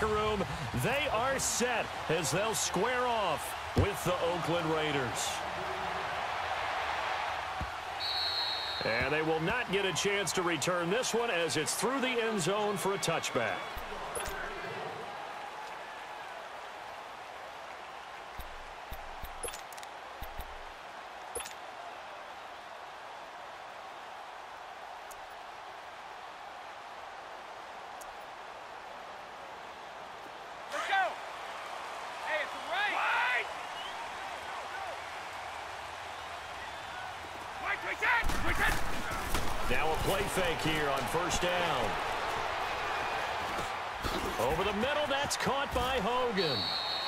locker room. They are set as they'll square off with the Oakland Raiders. And they will not get a chance to return this one as it's through the end zone for a touchback. Now a play fake here on first down. Over the middle, that's caught by Hogan.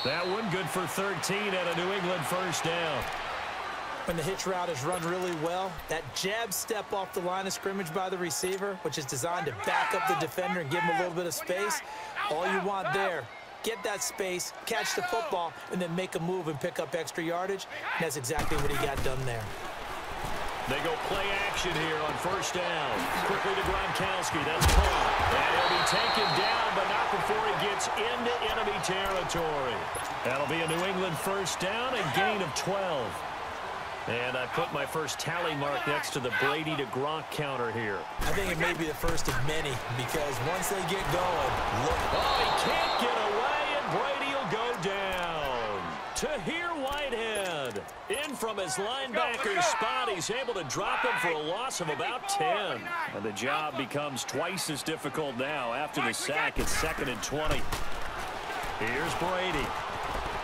That one good for 13 and a New England first down. When the hitch route is run really well, that jab step off the line of scrimmage by the receiver, which is designed to back up the defender and give him a little bit of space, all you want there, get that space, catch the football, and then make a move and pick up extra yardage. And that's exactly what he got done there. They go play action here on first down. Quickly to Gronkowski. That's caught. And he'll be taken down, but not before he gets into enemy territory. That'll be a New England first down, a gain of 12. And I put my first tally mark next to the Brady to Gronk counter here. I think it may be the first of many because once they get going, look. Oh, he can't get away, and Brady will go down. Tahir Whitehead in from his linebacker's spot. He's able to drop him for a loss of about 10. And the job becomes twice as difficult now after the sack. It's 2nd and 20. Here's Brady.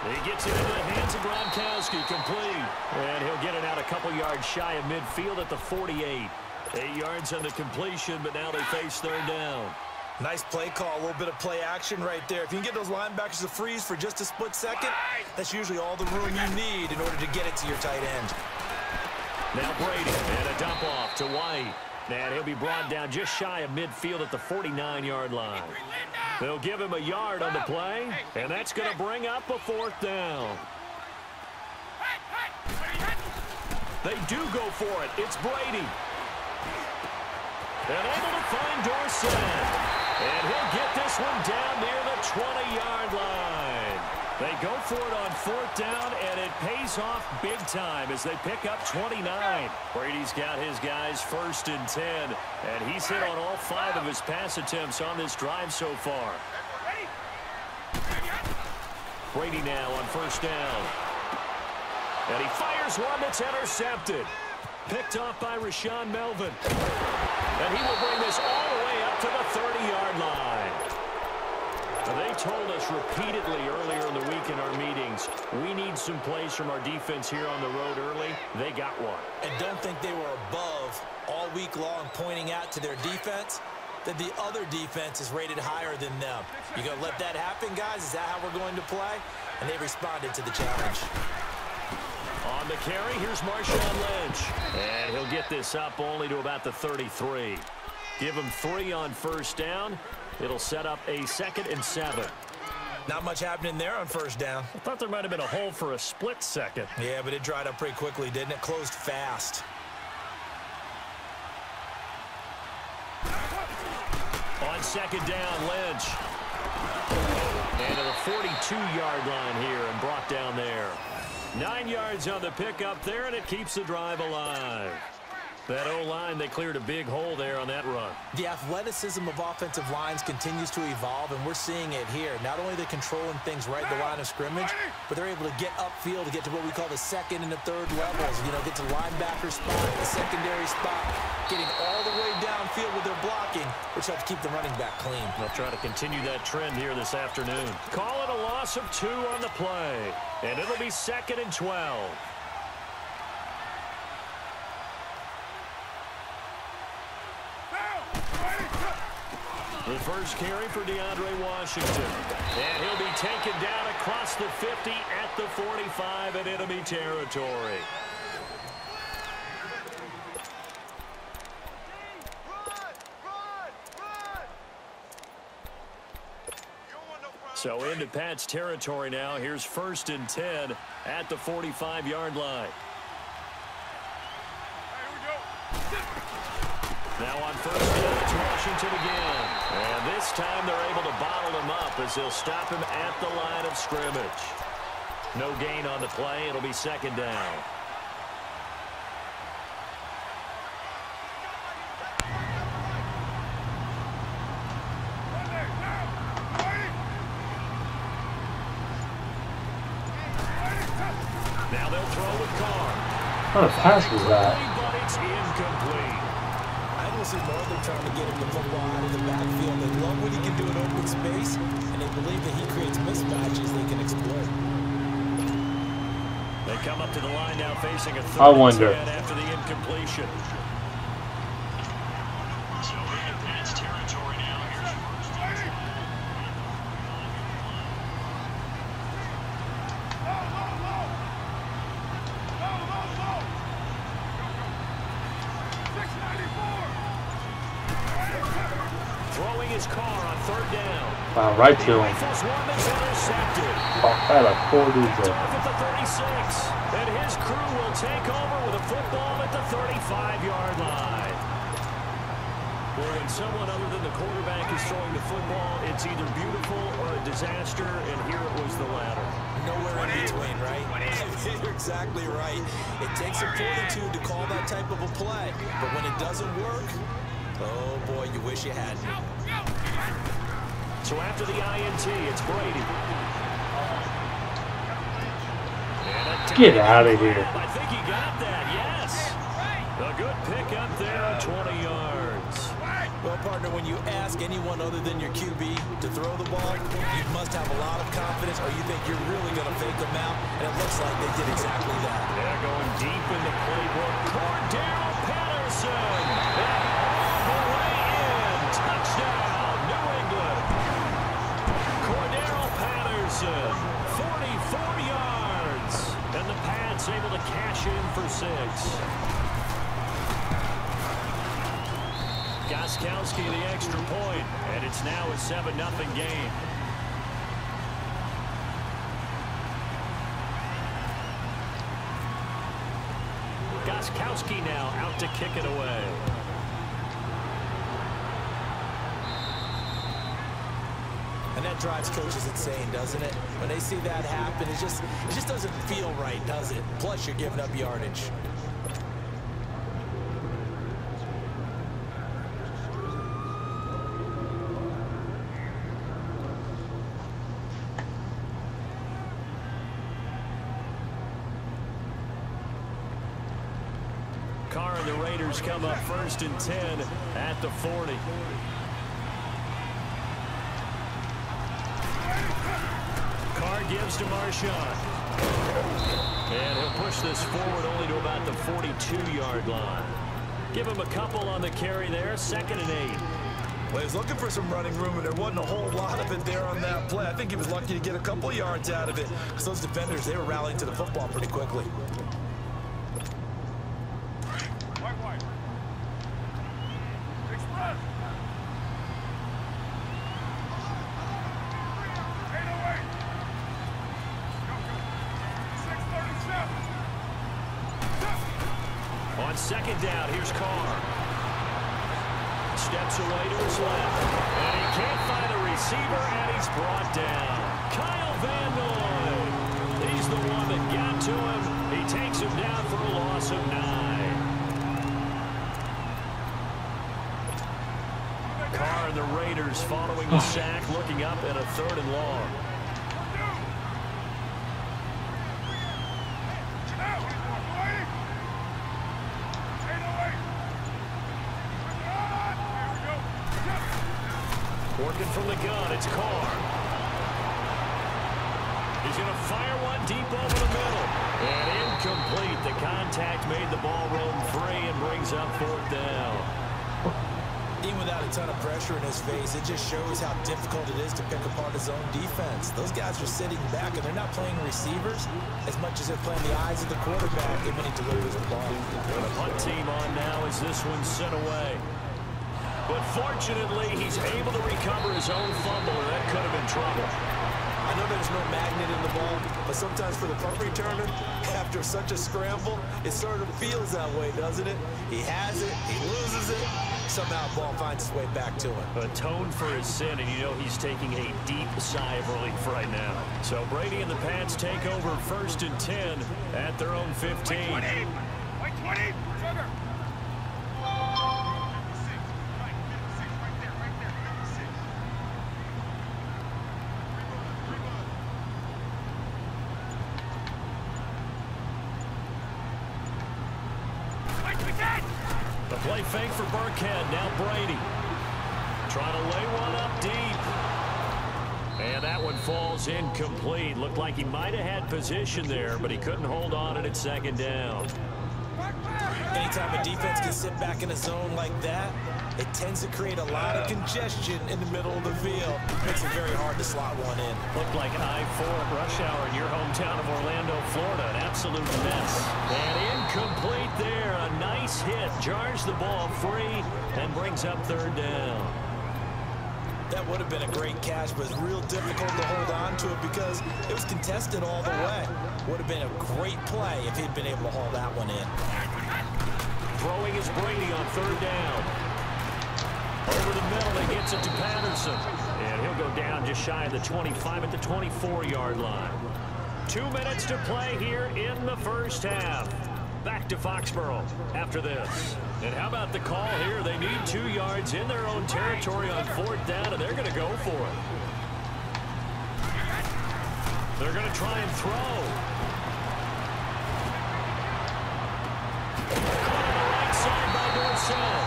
He gets it into the hands of Gronkowski, complete. And he'll get it out a couple yards shy of midfield at the 48. 8 yards on the completion, but now they face third down. Nice play call, a little bit of play action right there. If you can get those linebackers to freeze for just a split second, that's usually all the room you need in order to get it to your tight end. Now Brady, and a dump off to White. And he'll be brought down just shy of midfield at the 49-yard line. They'll give him a yard on the play, and that's going to bring up a 4th down. They do go for it. It's Brady. And able to find Dorsett. And he'll get this one down near the 20-yard line. They go for it on 4th down, and it pays off big time as they pick up 29. Brady's got his guys 1st and 10, and he's hit on all 5 of his pass attempts on this drive so far. Brady now on 1st down. And he fires one that's intercepted. Picked off by Rashaan Melvin. And he will bring this all the way up to the 30-yard line. They told us repeatedly earlier in the week in our meetings, we need some plays from our defense here on the road early. They got one. And don't think they were above all week long pointing out to their defense that the other defense is rated higher than them. You going to let that happen, guys? Is that how we're going to play? And they responded to the challenge. On the carry, here's Marshawn Lynch. And he'll get this up only to about the 33. Give him 3 on 1st down. It'll set up a 2nd and 7. Not much happening there on 1st down. I thought there might have been a hole for a split second. Yeah, but it dried up pretty quickly, didn't it? Closed fast. On 2nd down, Lynch. And to the 42-yard line here and brought down there. 9 yards on the pickup there, and it keeps the drive alive. That O-line, they cleared a big hole there on that run. The athleticism of offensive lines continues to evolve, and we're seeing it here. Not only are they controlling things right at the line of scrimmage, but they're able to get upfield to get to what we call the 2nd and the 3rd levels. You know, get to the linebacker spot, the secondary spot, getting all the way downfield with their blocking, which helps keep the running back clean. They'll try to continue that trend here this afternoon. Call it a loss of 2 on the play, and it'll be 2nd and 12. The first carry for DeAndre Washington. And he'll be taken down across the 50 at the 45 in enemy territory. So into Pat's territory now. Here's 1st and 10 at the 45-yard line. Now on 1st down, it's Washington again. And this time they're able to bottle him up as they'll stop him at the line of scrimmage. No gain on the play. It'll be second down. Now they'll throw with Carr. What a pass was that? But it's incomplete. I don't see more than trying to get him the football out of the backfield. They love what he can do in open space, and they believe that he creates mismatches they can exploit. They come up to the line now facing a I wonder. after the incompletion. So we're in Pat's territory now. Here's first. Throwing his car on third down. Wow, right to him. Oh, I like 4 dudes there. At the 36, and his crew will take over with a football at the 35-yard line. Well, when someone other than the quarterback is throwing the football, it's either beautiful or a disaster, and here it was the latter. Nowhere in between, right? You're exactly right. It takes some fortitude to call that type of a play, but when it doesn't work, oh boy, you wish you had. So after the INT, it's Brady. Get out of here. I think he got that, yes. A good pickup there at 20 yards. Well, partner, when you ask anyone other than your QB to throw the ball, you must have a lot of confidence, or you think you're really going to fake them out, and it looks like they did exactly that. They're going deep in the playbook. Cordero Patterson. All the way in. Touchdown, New England. Cordero Patterson, 44 yards. And the Pats able to cash in for 6. Gostkowski the extra point, and it's now a 7-0 game. Gostkowski now out to kick it away. And that drives coaches insane, doesn't it? When they see that happen, it just doesn't feel right, does it? Plus, you're giving up yardage. Carr and the Raiders come up 1st and 10 at the 40. Carr gives to Marshawn. And he'll push this forward only to about the 42-yard line. Give him a couple on the carry there, 2nd and 8. Well, he was looking for some running room, and there wasn't a whole lot of it there on that play. I think he was lucky to get a couple yards out of it, because those defenders, they were rallying to the football pretty quickly. On 2nd down, here's Carr. Steps away to his left. And he can't find a receiver, and he's brought down. Kyle Van Noy. He's the one that got to him. He takes him down for a loss of 9. Carr and the Raiders following the sack, looking up at a 3rd and long. Working from the gun, it's Carr. He's going to fire one deep over the middle. And incomplete. The contact made the ball roam free and brings up 4th down. Even without a ton of pressure in his face, it just shows how difficult it is to pick apart his own defense. Those guys are sitting back, and they're not playing receivers as much as they're playing the eyes of the quarterback and when he delivers the ball. And the punt team on now as this one's sent away. But fortunately, he's able to recover his own fumble, and that could have been trouble. I know there's no magnet in the ball, but sometimes for the punt returner, after such a scramble, it sort of feels that way, doesn't it? He has it, he loses it, somehow the ball finds its way back to him. Atoned for his sin, and you know he's taking a deep sigh of relief right now. So Brady and the Pats take over 1st and 10 at their own 15. White 20. Sugar. The play fake for Burkhead. Now Brady trying to lay one up deep. And that one falls incomplete. Looked like he might have had position there, but he couldn't hold on it at 2nd down. Anytime a defense can sit back in a zone like that, it tends to create a lot of congestion in the middle of the field. Makes it very hard to slot one in. Looked like I-4 at rush hour in your hometown of Orlando, Florida. An absolute mess. And incomplete there. A nice hit. Jars the ball free and brings up 3rd down. That would have been a great catch, but it's real difficult to hold on to it because it was contested all the way. Would have been a great play if he'd been able to haul that one in. Throwing is Brady on 3rd down. Over the middle, he gets it to Patterson. And he'll go down just shy of the 25 at the 24-yard line. 2 minutes to play here in the 1st half. Back to Foxborough after this. And how about the call here? They need 2 yards in their own territory on 4th down, and they're going to go for it. They're going to try and throw. On the right side by Dorsett.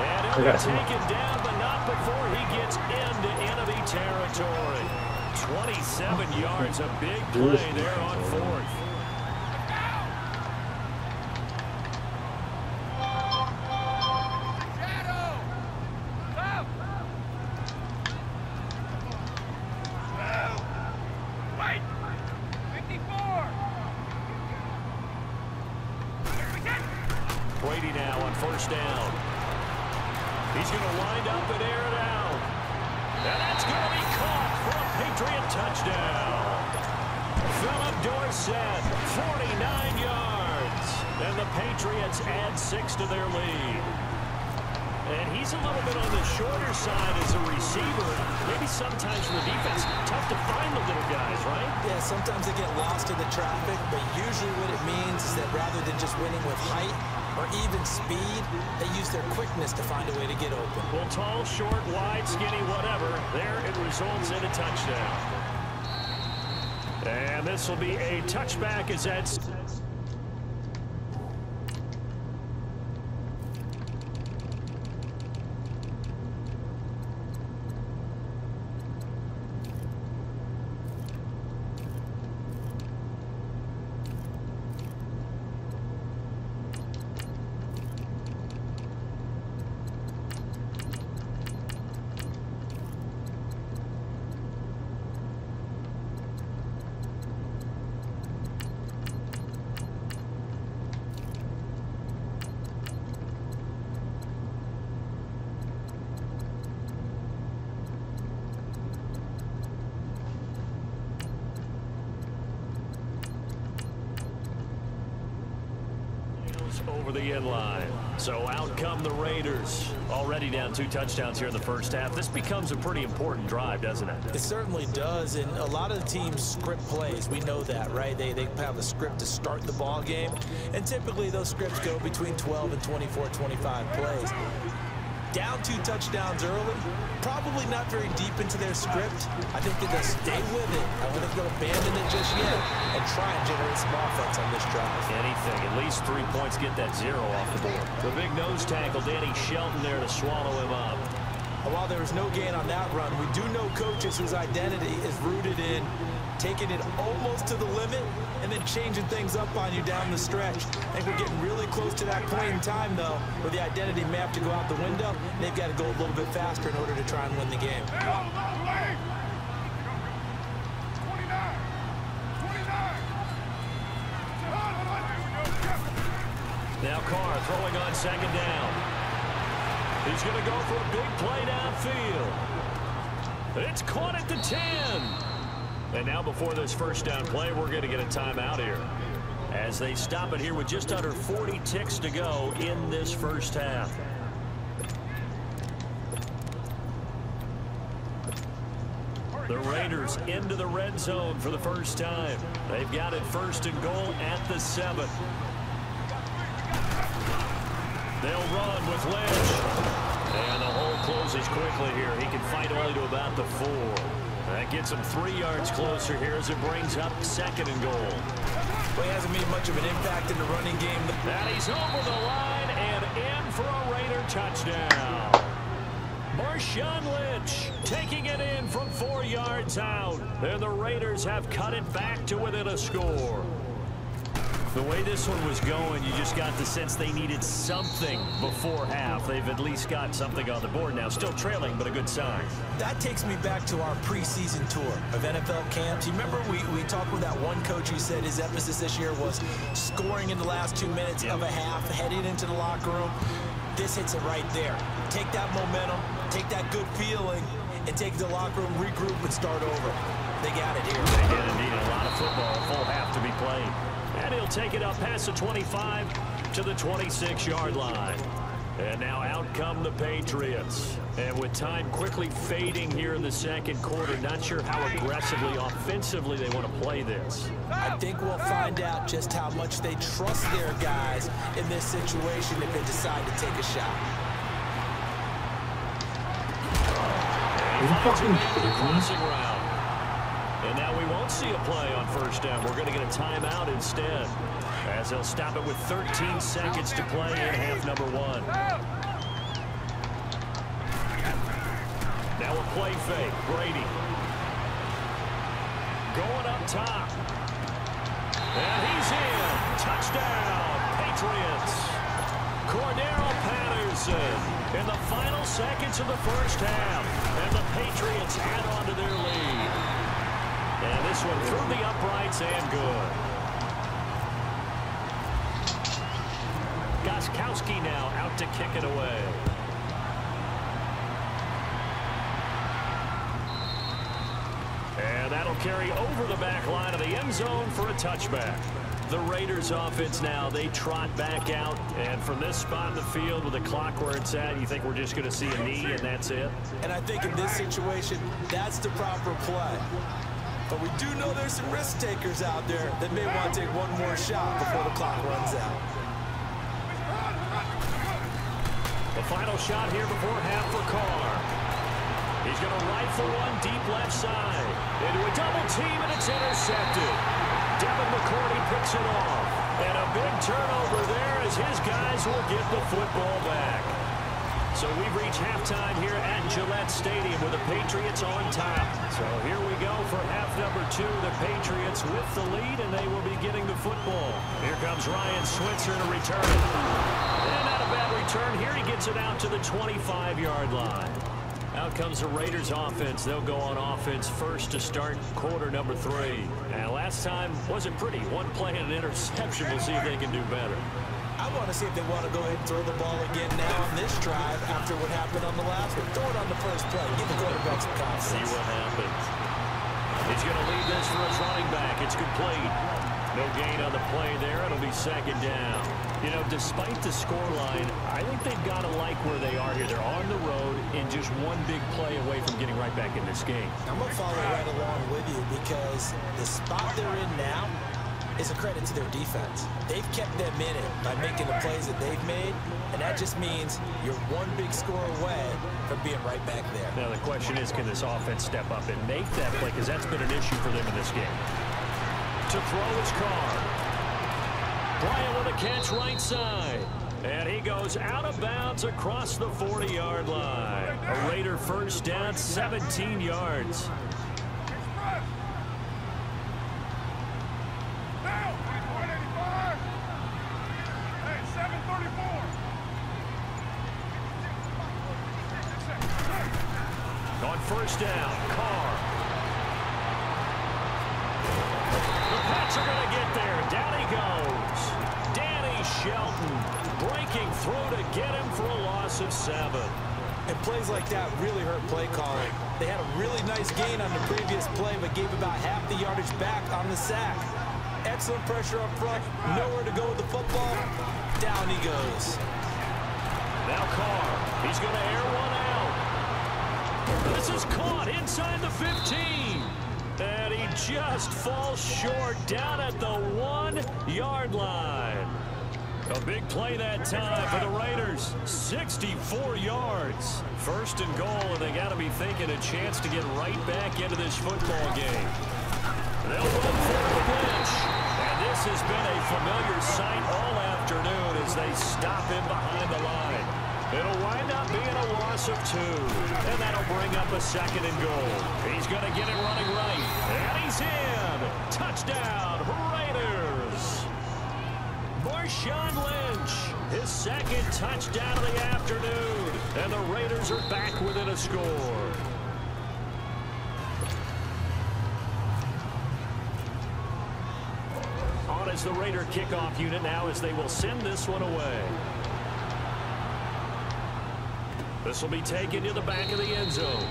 And he'll be taken down, but not before he gets into enemy territory. 27 yards, a big play there on 4th. Brady now on 1st down. He's going to wind up and air it out. And that's going to be caught for a Patriot touchdown. Philip Dorsett, 49 yards. And the Patriots add 6 to their lead. And he's a little bit on the shorter side as a receiver. Maybe sometimes for the defense, tough to find the little guys, right? Yeah, sometimes they get lost in the traffic, but usually what it means is that rather than just winning with height or even speed, they use their quickness to find a way to get open. Well, tall, short, wide, skinny, whatever, there it results in a touchdown. And this will be a touchback as that's... over the end line. So out come the Raiders. Already down 2 touchdowns here in the 1st half. This becomes a pretty important drive, doesn't it? It certainly does, and a lot of the teams script plays. We know that, right? They have a script to start the ball game, and typically those scripts go between 12 and 24, 25 plays. Down 2 touchdowns early, probably not very deep into their script. I think that they'll stay with it. I don't think they'll abandon it just yet and try and generate some offense on this drive. Anything, at least 3 points, get that 0 off the board. The big nose tackle, Danny Shelton there to swallow him up. While there was no gain on that run, we do know coaches whose identity is rooted in taking it almost to the limit and then changing things up on you down the stretch. I think we're getting really close to that point in time, though, where the identity may have to go out the window, and they've got to go a little bit faster in order to try and win the game. Now Carr throwing on 2nd down. He's going to go for a big play downfield. It's caught at the 10. And now before this 1st down play, we're going to get a timeout here as they stop it here with just under 40 ticks to go in this 1st half. The Raiders into the red zone for the first time. They've got it 1st and goal at the 7. They'll run with Lynch. And the hole closes quickly here. He can fight only to about the 4. That gets him 3 yards closer here as it brings up 2nd and goal. Well, he hasn't made much of an impact in the running game. And he's over the line and in for a Raider touchdown. Marshawn Lynch taking it in from 4 yards out. And the Raiders have cut it back to within a score. The way this one was going, you just got the sense they needed something before half. They've at least got something on the board now. Still trailing, but a good sign. That takes me back to our preseason tour of NFL camps. You remember we talked with that one coach who said his emphasis this year was scoring in the last 2 minutes of a half, heading into the locker room. This hits it right there. Take that momentum, take that good feeling, and take the locker room, regroup, and start over. They got it here. They did indeed. A lot of football, a full half to be played. And he'll take it up past the 25 to the 26-yard line. And now out come the Patriots. And with time quickly fading here in the 2nd quarter, not sure how aggressively, offensively they want to play this. I think we'll find out just how much they trust their guys in this situation if they decide to take a shot. Crossing route. And now we won't see a play on 1st down. We're going to get a timeout instead, as they'll stop it with 13 seconds to play in half number 1. Now a play fake. Brady. Going up top. And he's in. Touchdown, Patriots. Cordero Patterson in the final seconds of the 1st half. And the Patriots add on to their lead. And this one through the uprights and good. Gostkowski now out to kick it away. And that'll carry over the back line of the end zone for a touchback. The Raiders offense now, they trot back out. And from this spot in the field with the clock where it's at, you think we're just going to see a knee and that's it? And I think in this situation, that's the proper play. But we do know there's some risk takers out there that may want to take one more shot before the clock runs out. The final shot here before half for Carr. He's going to rifle one deep left side. Into a double team, and it's intercepted. Devin McCourty picks it off. And a big turnover there as his guys will get the football back. So we've reached halftime here at Gillette Stadium with the Patriots on top. So here we go for half number 2. The Patriots with the lead, and they will be getting the football. Here comes Ryan Switzer to return it. And not a bad return here. He gets it out to the 25-yard line. Out comes the Raiders offense. They'll go on offense first to start quarter number 3. And last time wasn't pretty. One play and an interception. We'll see if they can do better. I want to see if they want to go ahead and throw the ball again now on this drive after what happened on the last one. Throw it on the first play. Give the quarterback some confidence. See what happens. He's going to leave this for his running back. It's complete. No gain on the play there. It'll be 2nd down. You know, despite the scoreline, I think they've got to like where they are here. They're on the road and just one big play away from getting right back in this game. I'm going to follow right along with you because the spot they're in now is a credit to their defense. They've kept them in it by making the plays that they've made, and that just means you're one big score away from being right back there. Now the question is, can this offense step up and make that play? Because that's been an issue for them in this game. To throw is Carr. Bryant with a catch right side. And he goes out of bounds across the 40-yard line. A Raider 1st down, 17 yards. On 1st down, Carr. The Pats are going to get there. Down he goes. Danny Shelton breaking through to get him for a loss of 7. And plays like that really hurt play calling. They had a really nice gain on the previous play, but gave about half the yardage back on the sack. Excellent pressure up front. Nowhere to go with the football. Down he goes. Now Carr. He's going to air one out. This is caught inside the 15. And he just falls short down at the 1-yard line. A big play that time for the Raiders. 64 yards. First and goal, and they got to be thinking a chance to get right back into this football game. They'll run for the bench. And this has been a familiar sight all afternoon as they stop him behind the line. It'll wind up being a loss of 2. And that'll bring up a second and goal. He's going to get it running right. And he's in. Touchdown, Raiders. Marshawn Lynch, his second touchdown of the afternoon. And the Raiders are back within a score. On is the Raider kickoff unit now as they will send this one away. This will be taken to the back of the end zone.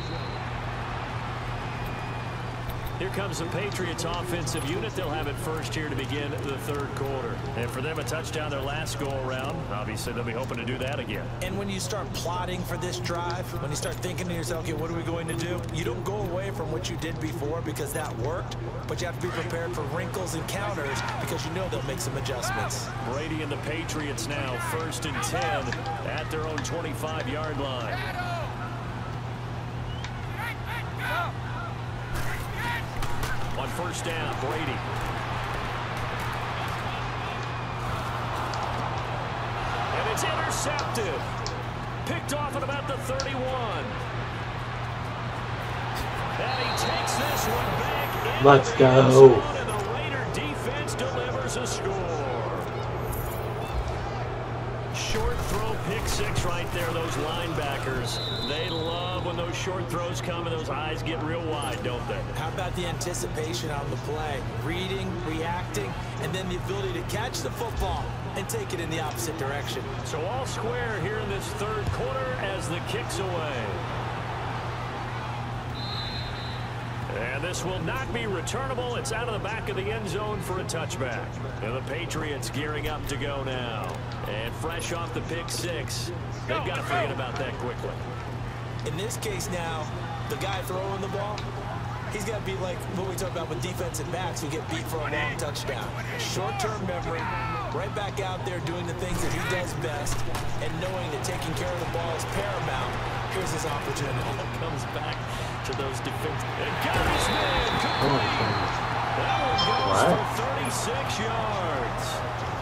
Here comes the Patriots offensive unit. They'll have it first here to begin the third quarter. And for them, a touchdown their last go-around. Obviously, they'll be hoping to do that again. And when you start plotting for this drive, when you start thinking to yourself, okay, what are we going to do? You don't go away from what you did before because that worked, but you have to be prepared for wrinkles and counters because you know they'll make some adjustments. Brady and the Patriots now first and 10 at their own 25-yard line. On first down, Brady. And it's intercepted. Picked off at about the 31. And he takes this one back. Let's go. And the Raider defense delivers a score. Short throw, pick six right there. Those linebackers, they love when those short throws come and those eyes get real wide, don't they? How about the anticipation on the play? Reading, reacting, and then the ability to catch the football and take it in the opposite direction. So all square here in this third quarter as the kick's away. And this will not be returnable. It's out of the back of the end zone for a touchback. And the Patriots gearing up to go now. And fresh off the pick six, they've got to forget about that quickly. In this case now, the guy throwing the ball, he's got to be like what we talk about with defensive backs who get beat for a long touchdown. Short-term memory, right back out there doing the things that he does best, and knowing that taking care of the ball is paramount. Here's his opportunity. Comes back to those defense. And got his man. That one goes for 36 yards.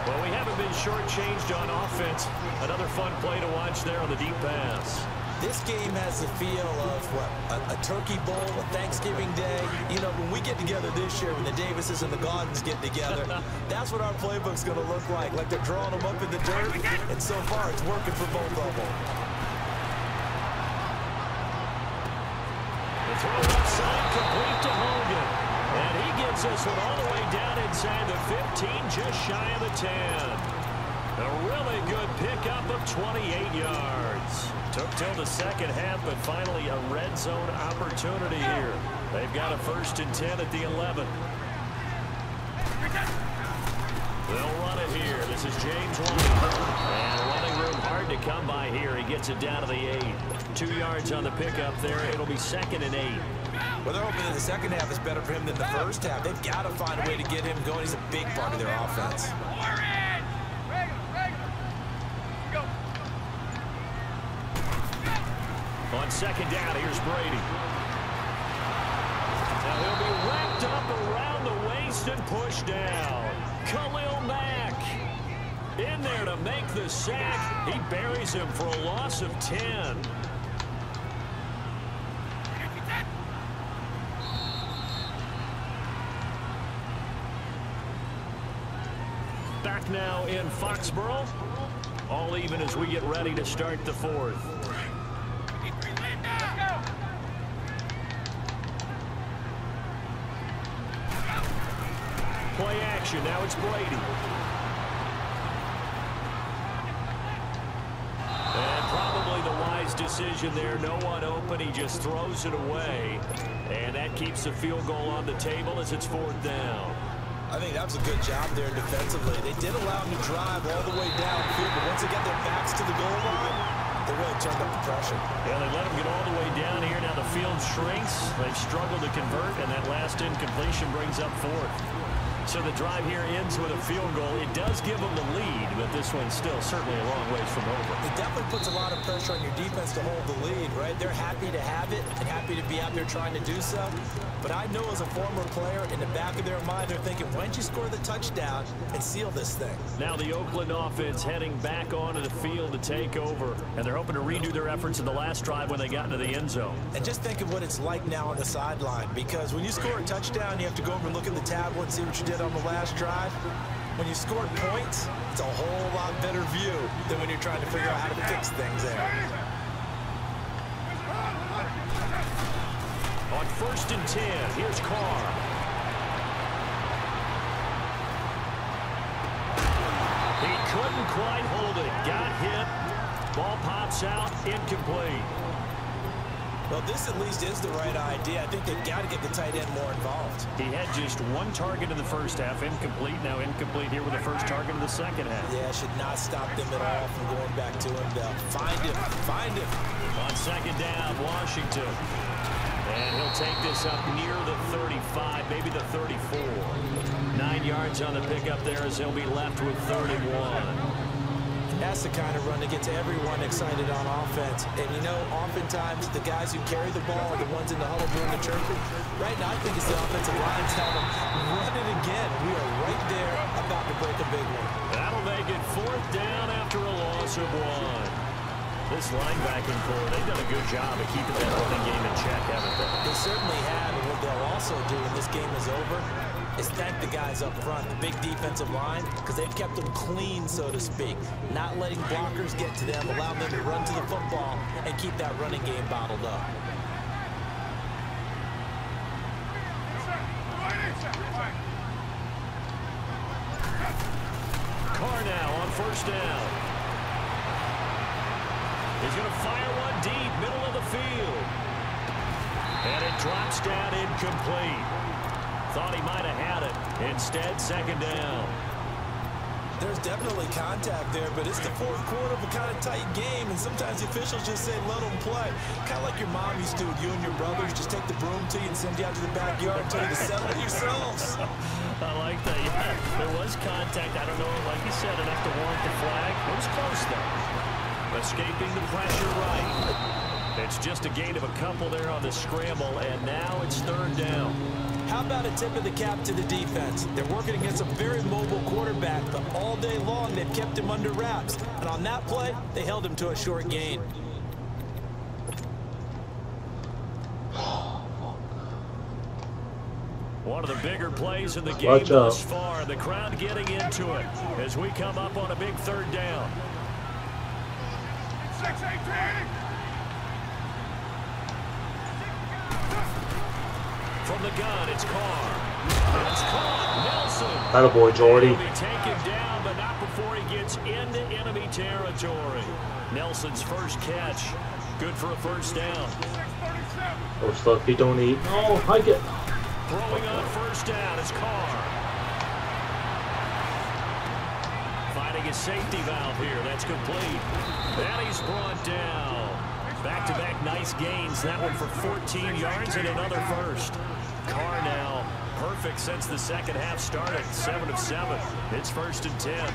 Well, we haven't been shortchanged on offense. Another fun play to watch there on the deep pass. This game has the feel of, what, a turkey bowl, a Thanksgiving day. You know, when we get together this year, when the Davises and the Gaudens get together, that's what our playbook's going to look like they're drawing them up in the dirt. And so far, it's working for both of them. The throw outside, complete to Hogan. And he gets this one all the way down inside the 15, just shy of the 10. A really good pickup of 28 yards. Took till the second half, but finally a red zone opportunity here. They've got a first and 10 at the 11. They'll run it here. This is James White. And running room hard to come by here. He gets it down to the 8. 2 yards on the pickup there. It'll be second and 8. Well, they're hoping that the second half is better for him than the first half. They've got to find a way to get him going. He's a big part of their offense. On second down, here's Brady. Now he'll be wrapped up around the waist and pushed down. Khalil Mack in there to make the sack. He buries him for a loss of 10. Back now in Foxborough. All even as we get ready to start the fourth. Play action. Now it's Brady. And probably the wise decision there. No one open. He just throws it away. And that keeps the field goal on the table as it's fourth down. I think that was a good job there defensively. They did allow him to drive all the way downfield, but once they got their backs to the goal line, They really turned up the pressure. Yeah, they let him get all the way down here. Now the field shrinks. They've struggled to convert, and that last incompletion brings up fourth. So the drive here ends with a field goal. It does give them the lead, but this one's still certainly a long ways from over. It definitely puts a lot of pressure on your defense to hold the lead, right? They're happy to have it and happy to be out there trying to do so. But I know as a former player, in the back of their mind, they're thinking, when don't you score the touchdown and seal this thing? Now the Oakland offense heading back onto the field to take over, and they're hoping to redo their efforts in the last drive when they got into the end zone. And just think of what it's like now on the sideline, because when you score a touchdown, you have to go over and look at the tablet and see what you did on the last drive. When you scored points, it's a whole lot better view than when you're trying to figure out how to fix things there. On 1st and 10, here's Carr. He couldn't quite hold it. Got hit. Ball pops out. Incomplete. Well, this at least is the right idea. I think they've got to get the tight end more involved. He had just one target in the first half. Incomplete. Now incomplete here with the first target of the second half. Yeah, should not stop them at all from going back to him. Find him. Find him. On second down, Washington. And he'll take this up near the 35, maybe the 34. 9 yards on the pickup there as he'll be left with 31. That's the kind of run that gets everyone excited on offense. And, you know, oftentimes the guys who carry the ball are the ones in the huddle doing the chirping. Right now, I think it's the offensive line telling them, run it again. We are right there about to break a big one. That'll make it 4th down after a loss of 1. This linebacking core, they've done a good job of keeping that running game in check, haven't they? They certainly have, and what they'll also do when this game is over is thank the guys up front, the big defensive line, because they've kept them clean, so to speak. Not letting blockers get to them, allowing them to run to the football and keep that running game bottled up. Carr now on 1st down. He's going to fire one deep, middle of the field. And it drops down incomplete. Thought he might have had it. Instead, 2nd down. There's definitely contact there, but it's the 4th quarter of a kind of tight game, and sometimes the officials just say, let them play. Kind of like your mom used to with you and your brothers. Just take the broom to you and send you out to the backyard and tell you to settle it yourselves. I like that. Yeah, there was contact. I don't know, like you said, enough to warrant the flag. It was close, though. Escaping the pressure right. It's just a gain of a couple there on the scramble, and now it's 3rd down. How about a tip of the cap to the defense? They're working against a very mobile quarterback, but all day long they've kept him under wraps. And on that play, they held him to a short gain. One of the bigger plays in the game thus far. The crowd getting into it as we come up on a big 3rd down. 6-18. From the gun, it's Carr. It's caught. Nelson. Attaboy, Jordy. He'll be taken down, but not before he gets into enemy territory. Nelson's first catch. Good for a 1st down. Oh, stuff he don't eat. Oh, I get. Throwing on 1st down is Carr. Finding his safety valve here. That's complete. And he's brought down. Back-to-back nice gains. That one for 14 yards and another 1st. Carr now perfect since the second half started. 7 of 7. It's 1st and 10.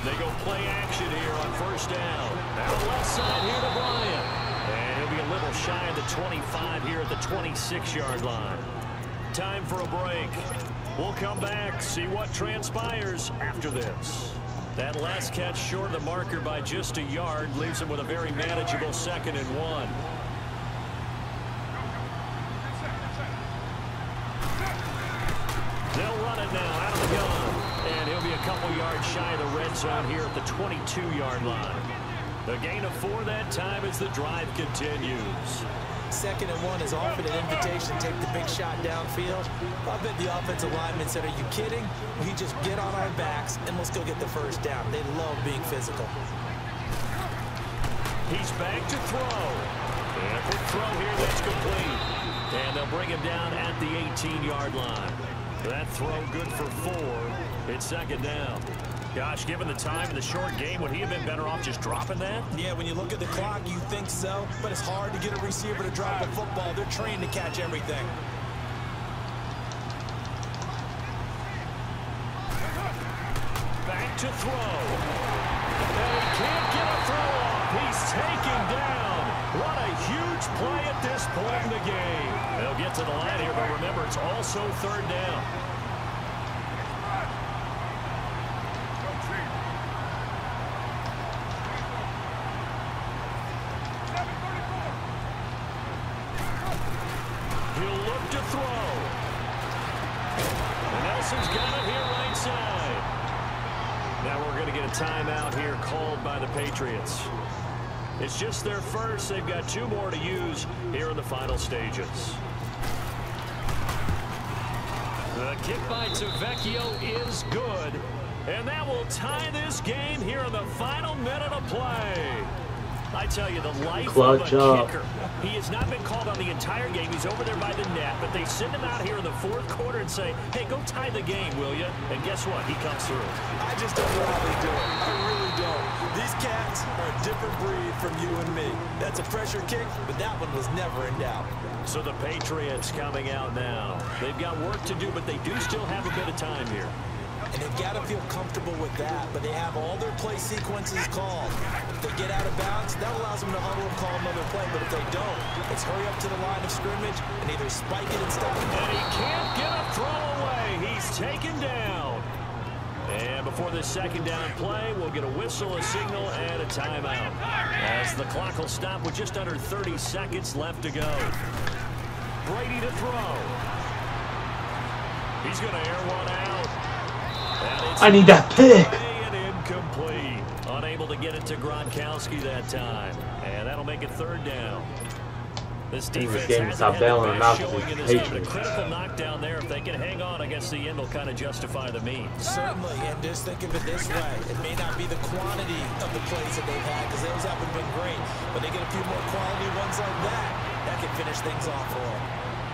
They go play action here on 1st down. Now left side here to Bryant. And he'll be a little shy of the 25 here at the 26-yard line. Time for a break. We'll come back, see what transpires after this. That last catch short of the marker by just a yard leaves him with a very manageable 2nd and 1. They'll run it now out of the gun. And he'll be a couple yards shy of the red zone here at the 22-yard line. The gain of 4 that time as the drive continues. 2nd and 1 is often an invitation to take the big shot downfield. I bet the offensive linemen said, are you kidding? We just get on our backs and let's go get the 1st down. They love being physical. He's back to throw. And a quick throw here that's complete. And they'll bring him down at the 18-yard line. That throw good for 4. It's 2nd down. Gosh, given the time and the short game, would he have been better off just dropping that? Yeah, when you look at the clock, you think so. But it's hard to get a receiver to drop a football. They're trained to catch everything. Back to throw. And he can't get a throw off. He's taken down. What a huge play at this point in the game. They'll get to the line here, but remember, it's also third down. He'll look to throw. And Nelson's got it here right side. Now we're going to get a timeout here called by the Patriots. It's just their first. They've got 2 more to use here in the final stages. The kick by Tavecchio is good. And that will tie this game here in the final minute of play. I tell you, the life of a kicker. He has not been called on the entire game. He's over there by the net, but they send him out here in the 4th quarter and say, hey, go tie the game, will you? And guess what? He comes through. I just don't know how they do it. I really don't. These cats are a different breed from you and me. That's a pressure kick, but that one was never in doubt. So the Patriots coming out now. They've got work to do, but they do still have a bit of time here. And they've got to feel comfortable with that, but they have all their play sequences called. If they get out of bounds, that allows them to huddle and call another play, but if they don't, it's hurry up to the line of scrimmage and either spike it and stop it. And he can't get a throw away. He's taken down. And before this second down play, we'll get a whistle, a signal, and a timeout. As the clock will stop with just under 30 seconds left to go. Brady to throw. He's going to air one out. I need that pick. And incomplete. Unable to get it to Gronkowski that time. And that'll make it third down. This defense hasn't had the best showing in this game, but a critical knockdown there. If they can hang on, I guess the end will kind of justify the means. Certainly, and just think of it this way. It may not be the quantity of the plays that they've had, because those haven't been great, but they get a few more quality ones like that. That can finish things off for them.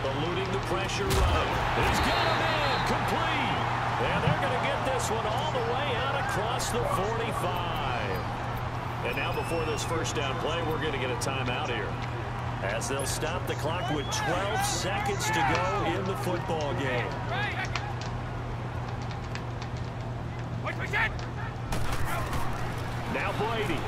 Eluding the pressure right. He's got a man complete. And they're going to get this one all the way out across the 45. And now before this first down play, we're going to get a timeout here, as they'll stop the clock with 12 seconds to go in the football game. Now Brady.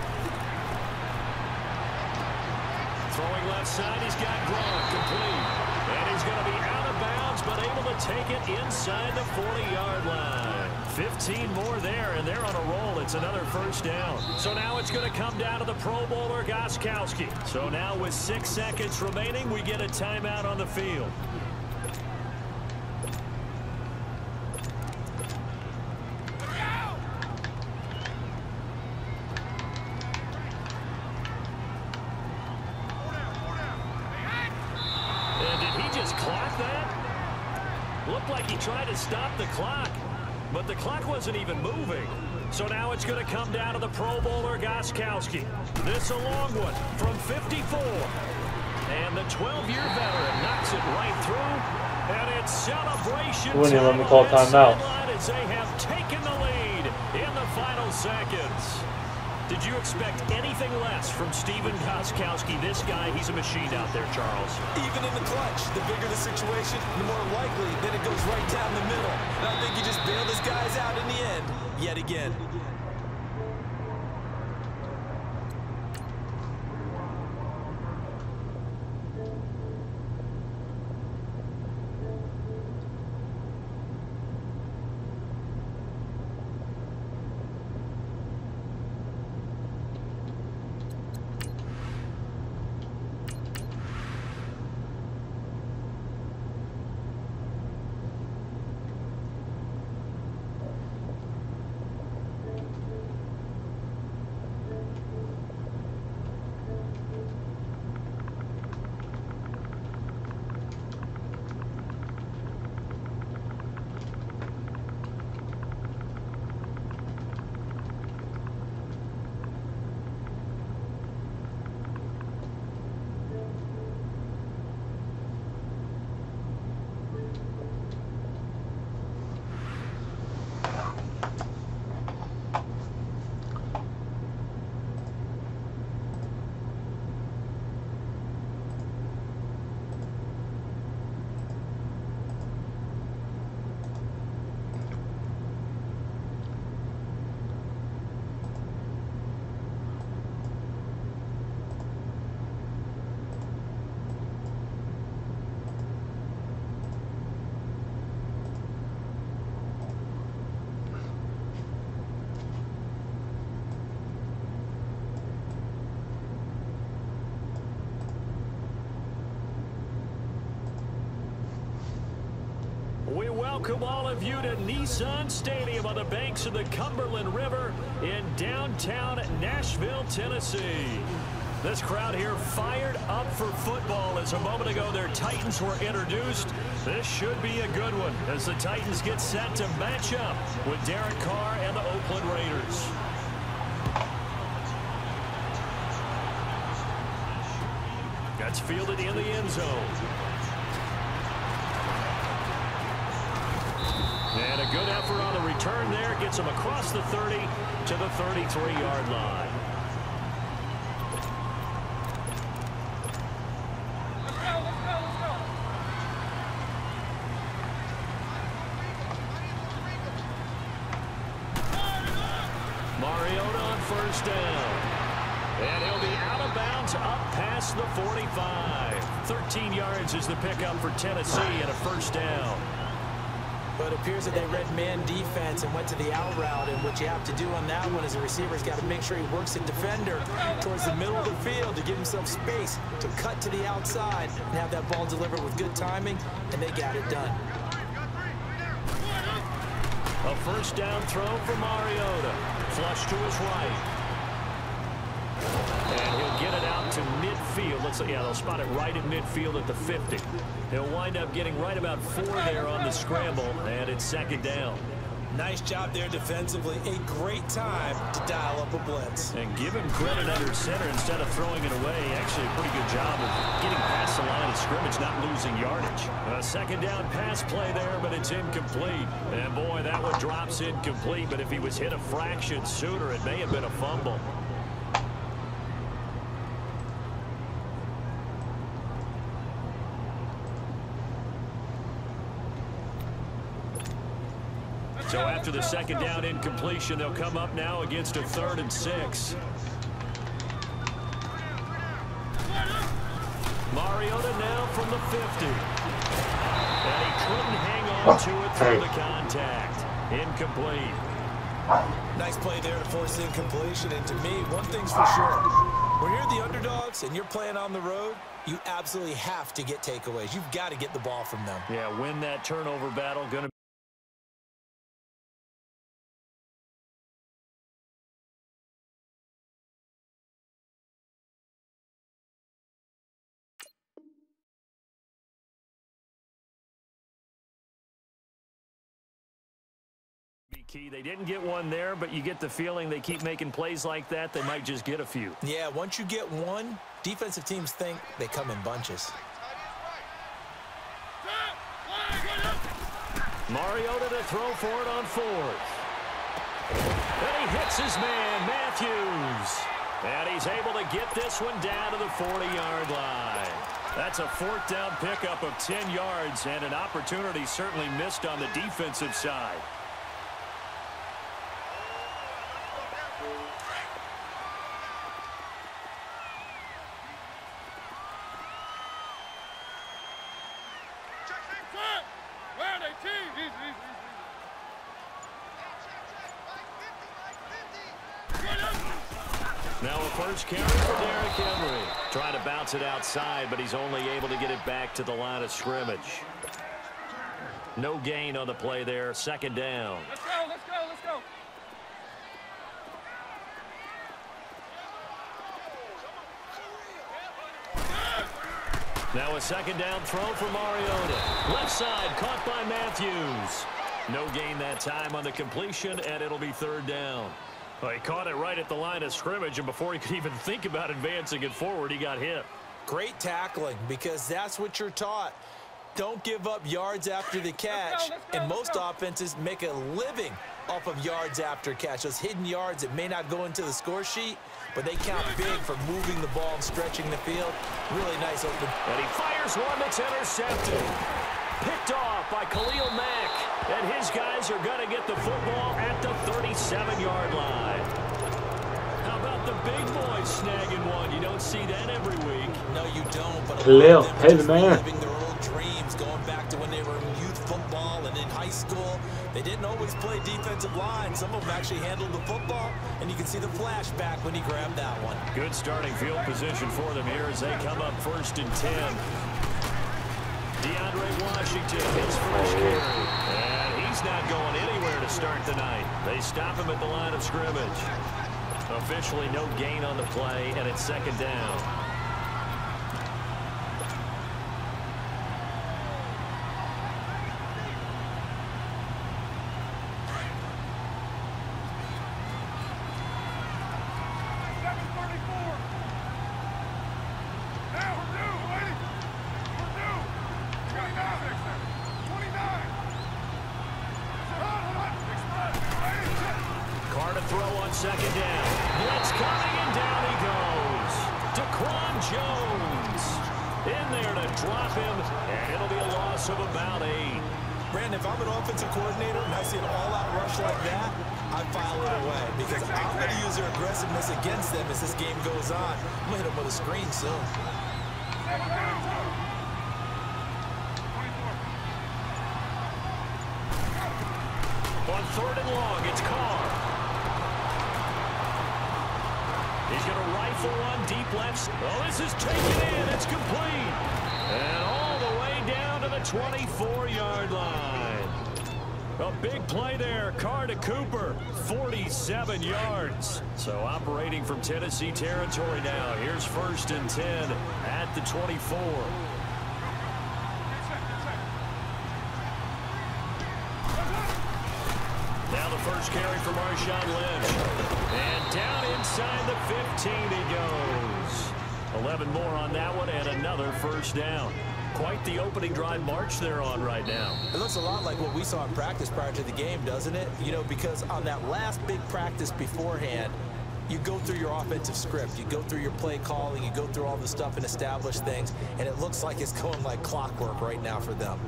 Throwing left side, he's got Gronk complete. And he's going to be out of bounds, but able to take it inside the 40-yard line. 15 more there, and they're on a roll. It's another first down. So now it's going to come down to the Pro Bowler, Gronkowski. So now with 6 seconds remaining, we get a timeout on the field. Looked like he tried to stop the clock, but the clock wasn't even moving. So now it's going to come down to the Pro Bowler, Gronkowski. This a long one from 54. And the 12-year veteran knocks it right through. And it's celebration Wouldn't let me call timeout. As they have taken the lead in the final seconds. Did you expect anything less from Steven Gronkowski? This guy, he's a machine out there, Charles. Even in the clutch, the bigger the situation, the more likely that it goes right down the middle. And I think he just bailed his guys out in the end, yet again. welcome all of you to Nissan Stadium on the banks of the Cumberland River in downtown Nashville, Tennessee. This crowd here fired up for football as a moment ago their Titans were introduced. This should be a good one as the Titans get set to match up with Derek Carr and the Oakland Raiders. That's fielded in the end zone. And a good effort on the return there. Gets him across the 30 to the 33-yard line. Mariota on first down. And he'll be out of bounds up past the 45. 13 yards is the pickup for Tennessee and a first down. But it appears that they read man defense and went to the out route. And what you have to do on that one as a receiver's got to make sure he works the defender towards the middle of the field to give himself space to cut to the outside and have that ball delivered with good timing, and they got it done. A first down throw for Mariota. Flush to his right. And he'll get it out to midfield. They'll spot it right at midfield at the 50. He'll wind up getting right about 4 there on the scramble, and it's second down. Nice job there defensively. A great time to dial up a blitz. And give him credit under center instead of throwing it away. Actually, a pretty good job of getting past the line of scrimmage, not losing yardage. A second down pass play there, but it's incomplete. And boy, that one drops incomplete, but if he was hit a fraction sooner, it may have been a fumble. So after the second down incompletion, they'll come up now against a 3rd and 6. Mariota now from the 50. And he couldn't hang on to it through the contact. Incomplete. Nice play there to force incompletion. And to me, one thing's for sure. When you're the underdogs and you're playing on the road, you absolutely have to get takeaways. You've got to get the ball from them. Yeah, win that turnover battle. Going to key. They didn't get one there, but you get the feeling they keep making plays like that, they might just get a few. Yeah, once you get one, defensive teams think they come in bunches. Mariota to throw for it on 4th. And he hits his man, Matthews. And he's able to get this one down to the 40-yard line. That's a 4th down pickup of 10 yards and an opportunity certainly missed on the defensive side. Now a first carry for Derrick Henry. Trying to bounce it outside, but he's only able to get it back to the line of scrimmage. No gain on the play there. Second down. Let's go, let's go, let's go. Now a second down throw for Mariota. Left side caught by Matthews. No gain that time on the completion, and it'll be 3rd down. Well, he caught it right at the line of scrimmage, and before he could even think about advancing it forward, he got hit. Great tackling, because that's what you're taught. Don't give up yards after the catch. And most offenses make a living off of yards after catch. Those hidden yards that may not go into the score sheet, but they count big for moving the ball and stretching the field. Really nice open. And he fires one that's intercepted. Picked off by Khalil Mack. And his guys are going to get the football at the 37-yard line. How about the big boys snagging one? You don't see that every week. No, you don't. But Khalil, hey, the man. living their old dreams, going back to when they were in youth football and in high school. They didn't always play defensive line. Some of them actually handled the football, and you can see the flashback when he grabbed that one. Good starting field position for them here as they come up 1st and 10. DeAndre Washington, his first carry. And he's not going anywhere to start the night. They stop him at the line of scrimmage. Officially no gain on the play, and it's second down. Second down. Blitz coming, and down he goes. Daquan Jones in there to drop him, and it'll be a loss of about 8. Brandon, if I'm an offensive coordinator and I see an all-out rush like that, I file it away because I'm going to use their aggressiveness against them as this game goes on. I'm going to hit them with a screen soon. On third and long, it's Carr. He's going to rifle one deep left. Oh, this is taken in. It's complete. And all the way down to the 24-yard line. A big play there. Carr to Cooper. 47 yards. So operating from Tennessee territory now. Here's first and 10 at the 24. Now the first carry for Marshawn Lynch. And down inside the 15 he goes. 11 more on that one and another first down. Quite the opening drive march they're on right now. It looks a lot like what we saw in practice prior to the game, doesn't it? You know, because on that last big practice beforehand, you go through your offensive script. You go through your play calling. You go through all the stuff and establish things. And it looks like it's going like clockwork right now for them.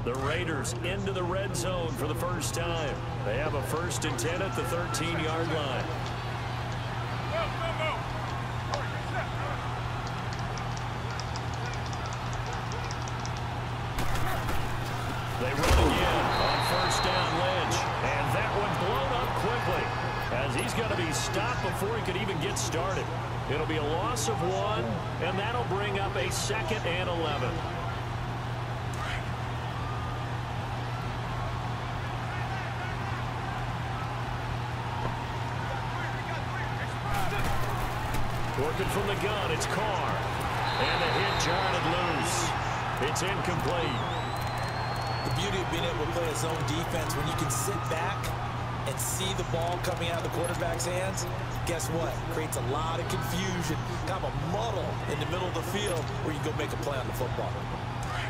The Raiders into the red zone for the first time. They have a first and 10 at the 13-yard line. They run again on first down, Lynch. And that one blown up quickly as he's going to be stopped before he could even get started. It'll be a loss of 1, and that'll bring up a second and 11. Working from the gun, it's Carr. And the hit jarred loose. It's incomplete. The beauty of being able to play a zone defense when you can sit back and see the ball coming out of the quarterback's hands, guess what? Creates a lot of confusion, kind of a muddle in the middle of the field where you go make a play on the football.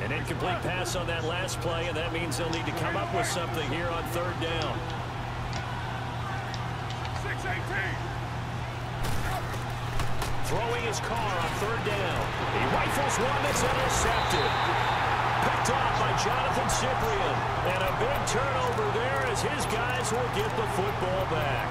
An incomplete pass on that last play, and that means they'll need to come up with something here on third down. 6-18. Throwing his Carr on third down. He rifles one that's intercepted. Picked off by Jonathan Cyprien. And a big turnover there as his guys will get the football back.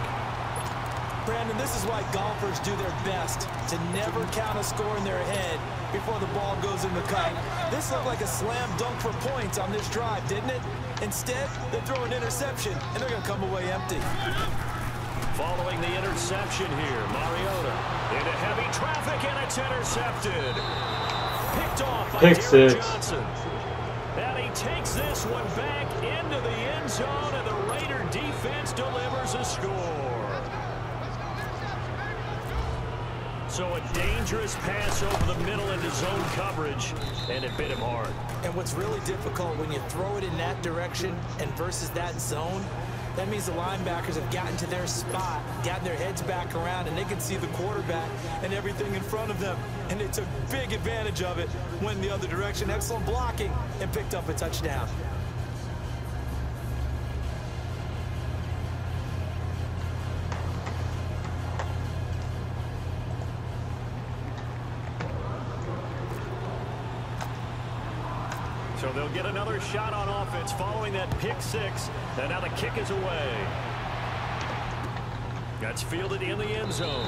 Brandon, this is why golfers do their best to never count a score in their head before the ball goes in the cup. This looked like a slam dunk for points on this drive, didn't it? Instead, they throw an interception, and they're going to come away empty. Following the interception here, Mariota into heavy traffic, and it's intercepted. Picked off by Derrick Johnson. And he takes this one back into the end zone, and the Raider defense delivers a score. So a dangerous pass over the middle into zone coverage, and it bit him hard. And what's really difficult when you throw it in that direction and versus that zone, that means the linebackers have gotten to their spot, gotten their heads back around, and they can see the quarterback and everything in front of them. And they took big advantage of it, went the other direction, excellent blocking, and picked up a touchdown. So they'll get another shot on offense following that pick six. And now the kick is away. That's fielded in the end zone.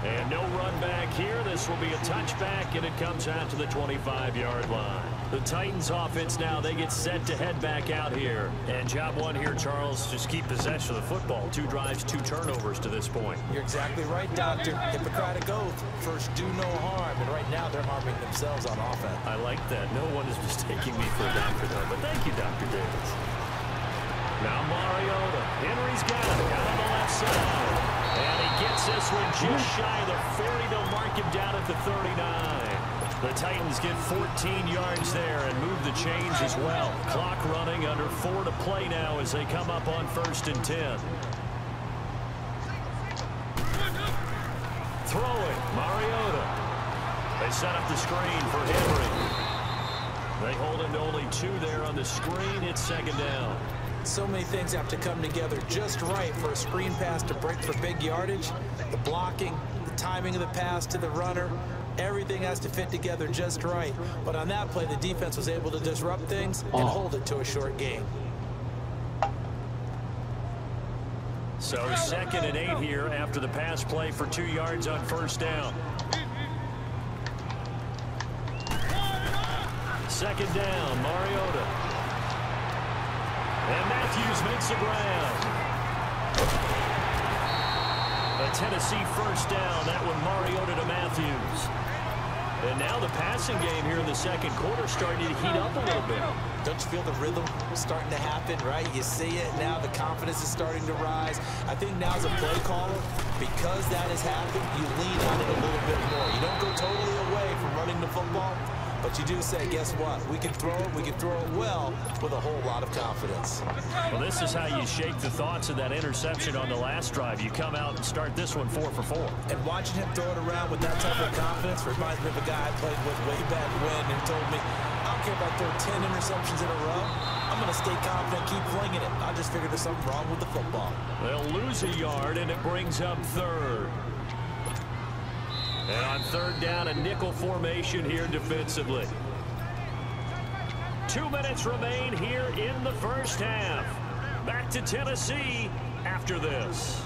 And no run back here. This will be a touchback, and it comes out to the 25-yard line. The Titans offense now, they get set to head back out here. And job one here, Charles, just keep possession of the football. 2 drives, 2 turnovers to this point. You're exactly right, Doctor. Hippocratic oath. First, do no harm. And right now, they're harming themselves on offense. I like that. No one is mistaking me for a doctor, though. But thank you, Dr. Davis. Now Mariota. Henry's got it. Out on the left side. And he gets this one just shy of the 40. They'll mark him down at the 39. The Titans get 14 yards there and move the chains as well. Clock running, under 4 to play now as they come up on 1st and 10. Throwing, Mariota. They set up the screen for Henry. They hold him to only 2 there on the screen. It's 2nd down. So many things have to come together just right for a screen pass to break for big yardage. The blocking, the timing of the pass to the runner. Everything has to fit together just right. But on that play, the defense was able to disrupt things and hold it to a short gain. So 2nd and 8 here after the pass play for 2 yards on 1st down. 2nd down, Mariota. And Matthews makes the ground. A Tennessee 1st down. That one Mariota to Matthews. And now the passing game here in the 2nd quarter starting to heat up a little bit. Don't you feel the rhythm starting to happen, right? You see it now. The confidence is starting to rise. I think now as a play caller, because that has happened, you lean on it a little bit more. You don't go totally away from running the football, but you do say, guess what? We can throw it well with a whole lot of confidence. Well, this is how you shake the thoughts of that interception on the last drive. You come out and start this one 4 for 4. And watching him throw it around with that type of confidence reminds me of a guy I played with way back when who told me, I don't care if I throw 10 interceptions in a row. I'm going to stay confident, keep flinging it. I just figured there's something wrong with the football. They'll lose a yard, and it brings up 3rd. And on 3rd down, a nickel formation here defensively. 2 minutes remain here in the 1st half. Back to Tennessee after this.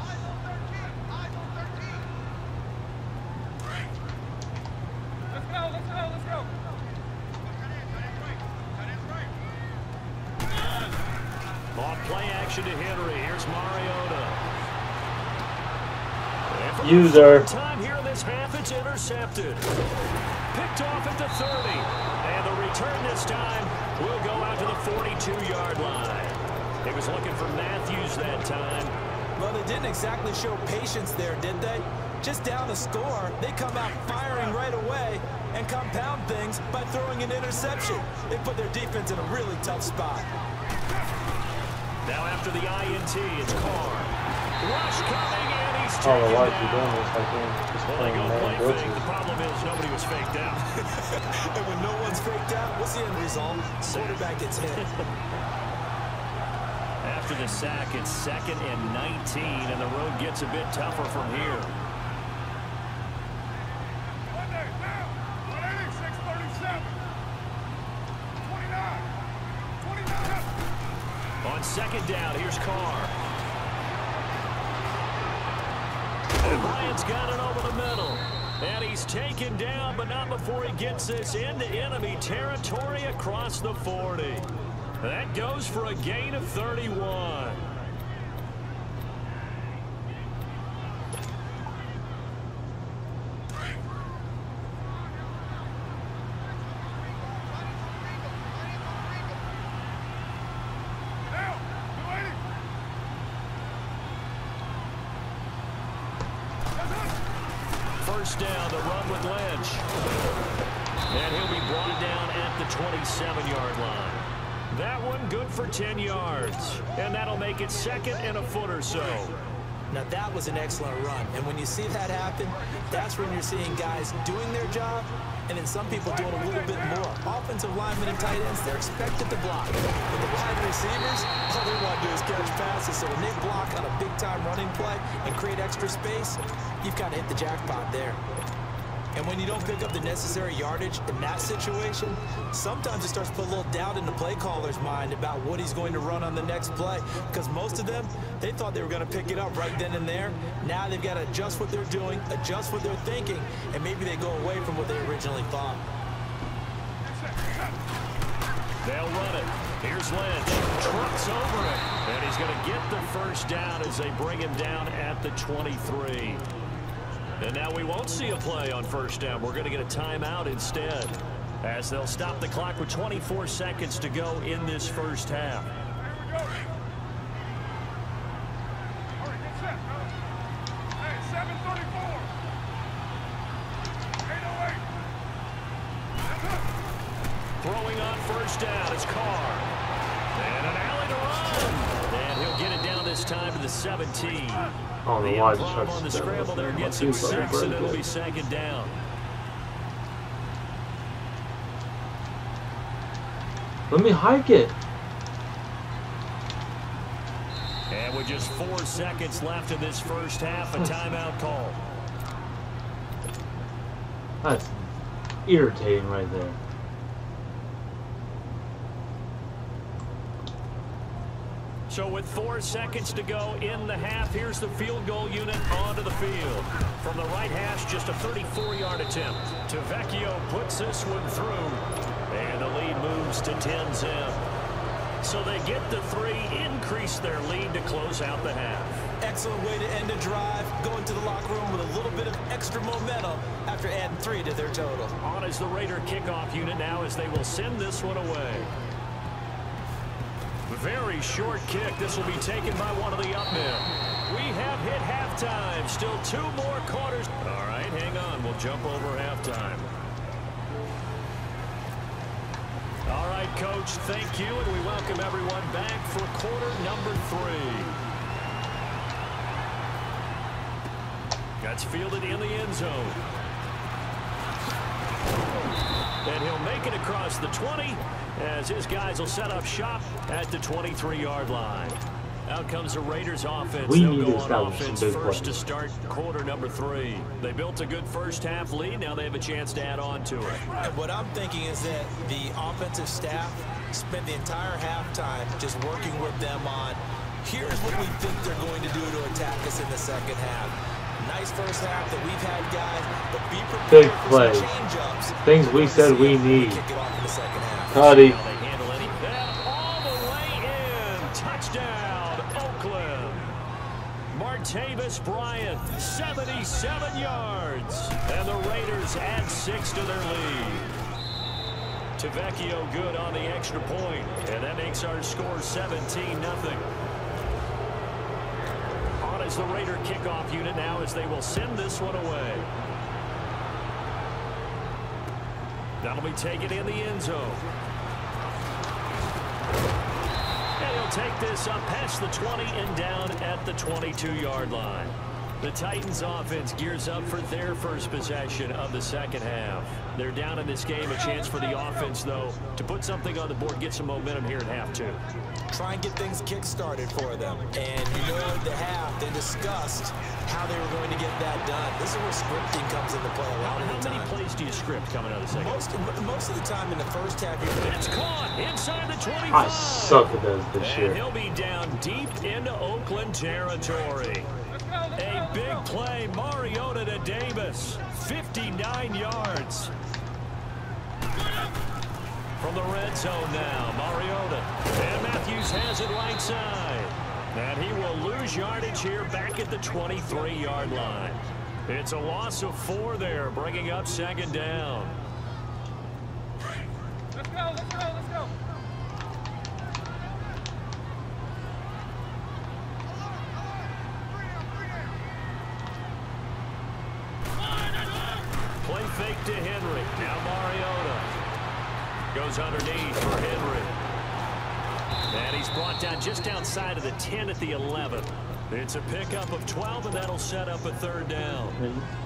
Let's go. On play action to Henry. Here's Mariota. User. Time here in this half, it's intercepted. Picked off at the 30. And the return this time will go out to the 42-yard line. He was looking for Matthews that time. Well, they didn't exactly show patience there, did they? Just down a score, they come out firing right away and compound things by throwing an interception. They put their defense in a really tough spot. Now after the INT, it's Carr. Rush coming, and he's Oh, taken why is down. he doing this? I think he's Well, they playing go man play glitches. fake. The problem is nobody was faked out. And when no one's faked out, what's the end result? Quarterback gets hit. After the sack, it's 2nd and 19, and the road gets a bit tougher from here. Monday, now. 6:37. 29. On 2nd down, here's Carr. And Bryant's got it over the middle. And he's taken down, but not before he gets this into enemy territory across the 40. That goes for a gain of 31. First down, the run with Lynch. And he'll be brought down at the 27-yard line. That one good for 10 yards. And that'll make it 2nd and a foot or so. Now, that was an excellent run. And when you see that happen, that's when you're seeing guys doing their job and then some people doing a little bit more. Offensive linemen and tight ends, they're expected to block. But the wide receivers, all they want to do is catch passes. So when they block on a big-time running play and create extra space, you've kind of hit the jackpot there. And when you don't pick up the necessary yardage in that situation, sometimes it starts to put a little doubt in the play caller's mind about what he's going to run on the next play. Because most of them, they thought they were going to pick it up right then and there. Now they've got to adjust what they're doing, adjust what they're thinking, and maybe they go away from what they originally thought. They'll run it. Here's Lynch. Trucks over it. And he's going to get the first down as they bring him down at the 23. And now we won't see a play on first down. We're going to get a timeout instead, as they'll stop the clock with 24 seconds to go in this first half. Here we go. All right, get set. Hey, 7:34. 8:08. That's it. Throwing on first down is Carr. And an alley to run. And he'll get it down this time to the 17. Oh, The the wide improv on the scramble there gets him 6, and it'll be second down. Let me hike it. And with just 4 seconds left in this first half, a timeout call. That's irritating right there. So with 4 seconds to go in the half, here's the field goal unit onto the field. From the right hash, just a 34-yard attempt. Tavecchio puts this one through. And the lead moves to 10-zip. So they get the 3, increase their lead to close out the half. Excellent way to end a drive. Going to the locker room with a little bit of extra momentum after adding 3 to their total. On is the Raider kickoff unit now, as they will send this one away. Very short kick. This will be taken by one of the up men. We have hit halftime. Still 2 more quarters. All right, hang on. We'll jump over halftime. All right, Coach, thank you, and we welcome everyone back for quarter number 3. That's fielded in the end zone. And he'll make it across the 20, as his guys will set up shop at the 23-yard line. Out comes the Raiders offense. They'll go on offense first to start quarter number 3. They built a good first half lead. Now they have a chance to add on to it. And what I'm thinking is that the offensive staff spent the entire halftime just working with them on, here's what we think they're going to do to attack us in the second half. Nice first half that we've had, guys, but be prepared for some change-ups. Things we said we need. Kick it off in the second half. Cuddy. They handle any all the way in. Touchdown, Oakland. Martavis Bryant, 77 yards. And the Raiders add 6 to their lead. Tavecchio good on the extra point. And that makes our score 17-0. On is the Raider kickoff unit now, as they will send this one away. That'll be taken in the end zone. And he'll take this up past the 20 and down at the 22-yard line. The Titans offense gears up for their first possession of the second half. They're down in this game. A chance for the offense, though, to put something on the board, get some momentum here at half 2. Try and get things kick-started for them. And you know, at the half, they discussed how they were going to get that done. This is where scripting comes into play a lot of the time. How many plays do you script coming out of the second? Most of the time in the first half, it's caught inside the 25. I suck at this year. And he'll be down deep into Oakland territory. A big play, Mariota to Davis, 59 yards. From the red zone now, Mariota. And Matthews has it right side. And he will lose yardage here back at the 23-yard line. It's a loss of 4 there, bringing up second down. Let's go, let's go, let's go. Play fake to Henry. Now Mariota goes underneath for Henry. And he's brought down just outside of the 10 at the 11. It's a pickup of 12, and that'll set up a third down.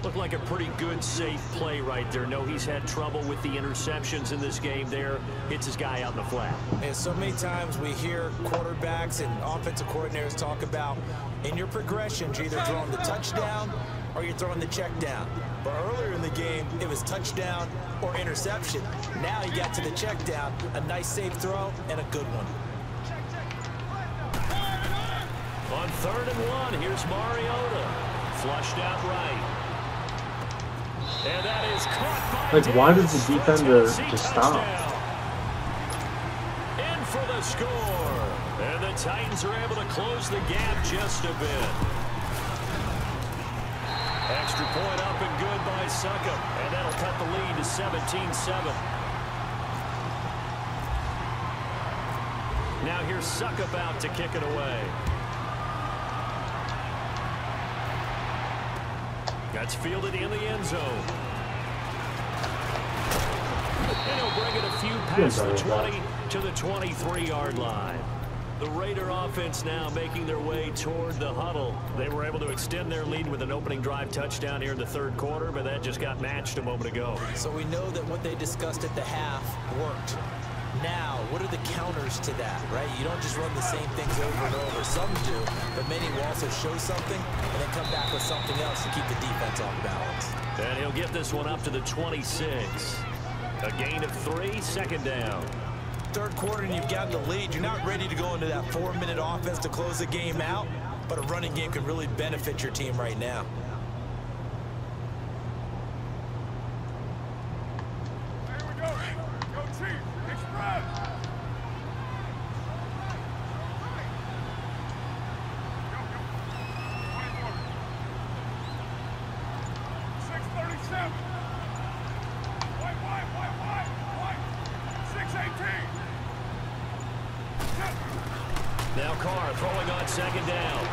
Looked like a pretty good, safe play right there. No, he's had trouble with the interceptions in this game there. Hits his guy out in the flat. And so many times we hear quarterbacks and offensive coordinators talk about, in your progressions, you're either throwing the touchdown or you're throwing the check down. But earlier in the game, it was touchdown or interception. Now you got to the check down, a nice safe throw, and a good one. On 3rd and 1, here's Mariota. Flushed out right. And that is caught by Like, why does Davis. the defender Let's just stop? score. And the Titans are able to close the gap just a bit. Extra point up and good by Succop. And that'll cut the lead to 17-7. Now here's Succop out to kick it away. That's fielded in the end zone. And he'll bring it a few past the 20 to the 23-yard line. The Raider offense now making their way toward the huddle. They were able to extend their lead with an opening drive touchdown here in the third quarter, but that just got matched a moment ago. So we know that what they discussed at the half worked. Now, what are the counters to that, right? You don't just run the same things over and over. Some do, but many will also show something and then come back with something else to keep the defense off balance. And he'll get this one up to the 26. A gain of 3, second down. Third quarter and you've got the lead. You're not ready to go into that 4-minute offense to close the game out, but a running game can really benefit your team right now. Here we go. Go Chief. Express. Go, go. 24. 637. White. 618. Now Carr throwing on second down.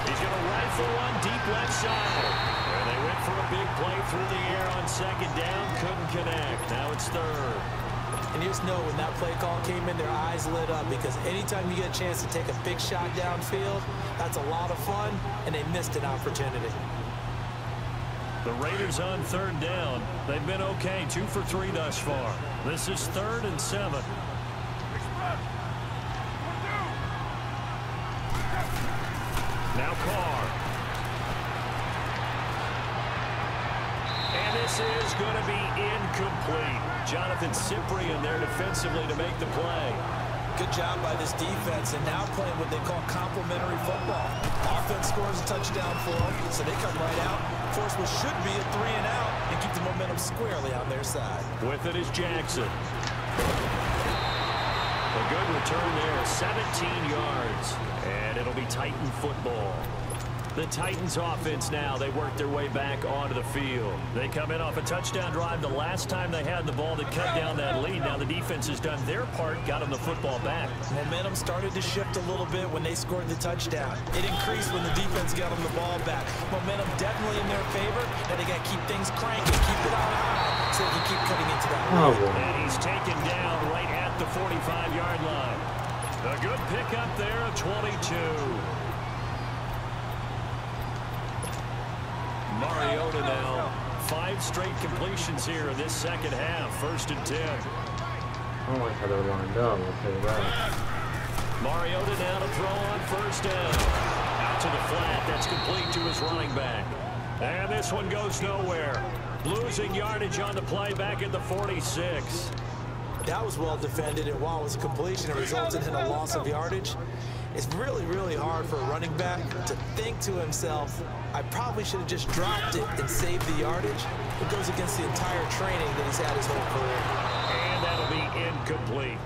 He's going to rifle one deep left side. And they went for a big play through the air on second down. Couldn't connect. Now it's third. And you just know when that play call came in, their eyes lit up because anytime you get a chance to take a big shot downfield, that's a lot of fun, and they missed an opportunity. The Raiders on third down. They've been okay, 2 for 3 thus far. This is 3rd and 7. Now Carr. And this is going to be incomplete. Jonathan Cyprien there defensively to make the play. Good job by this defense, and now playing what they call complementary football. Offense scores a touchdown for them, so they come right out, force what should be a 3-and-out, and keep the momentum squarely on their side. With it is Jackson. A good return there, 17 yards, and it'll be Titan football. The Titans offense now, they work their way back onto the field. They come in off a touchdown drive the last time they had the ball that cut down that lead. Now the defense has done their part, got them the football back. Momentum started to shift a little bit when they scored the touchdown. It increased when the defense got them the ball back. Momentum definitely in their favor, and they got to keep things cranking, keep it on high, so they can keep cutting into that lead. And he's taken down right at the 45-yard line. A good pickup there of 22. Mariota now, 5 straight completions here in this second half, 1st and 10. I don't like how they're lined up, I'll tell you that. Mariota now to throw on 1st down. Out to the flat, that's complete to his running back. And this one goes nowhere. Losing yardage on the play back at the 46. That was well defended, and while it was a completion, it resulted in a loss of yardage. It's really, really hard for a running back to think to himself, I probably should have just dropped it and saved the yardage. It goes against the entire training that he's had his whole career. And that'll be incomplete.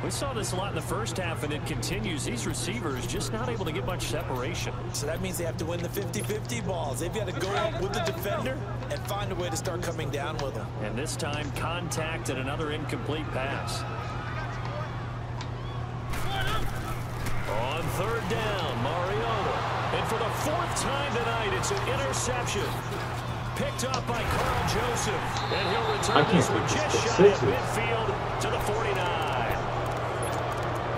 We saw this a lot in the first half, and it continues. These receivers just not able to get much separation. So that means they have to win the 50-50 balls. They've got to go up with the defender and find a way to start coming down with them. And this time, contact and another incomplete pass. On 3rd down, Mariota. And for the 4th time tonight, it's an interception. Picked up by Carl Joseph. And he'll return this one just shy of midfield to the 49.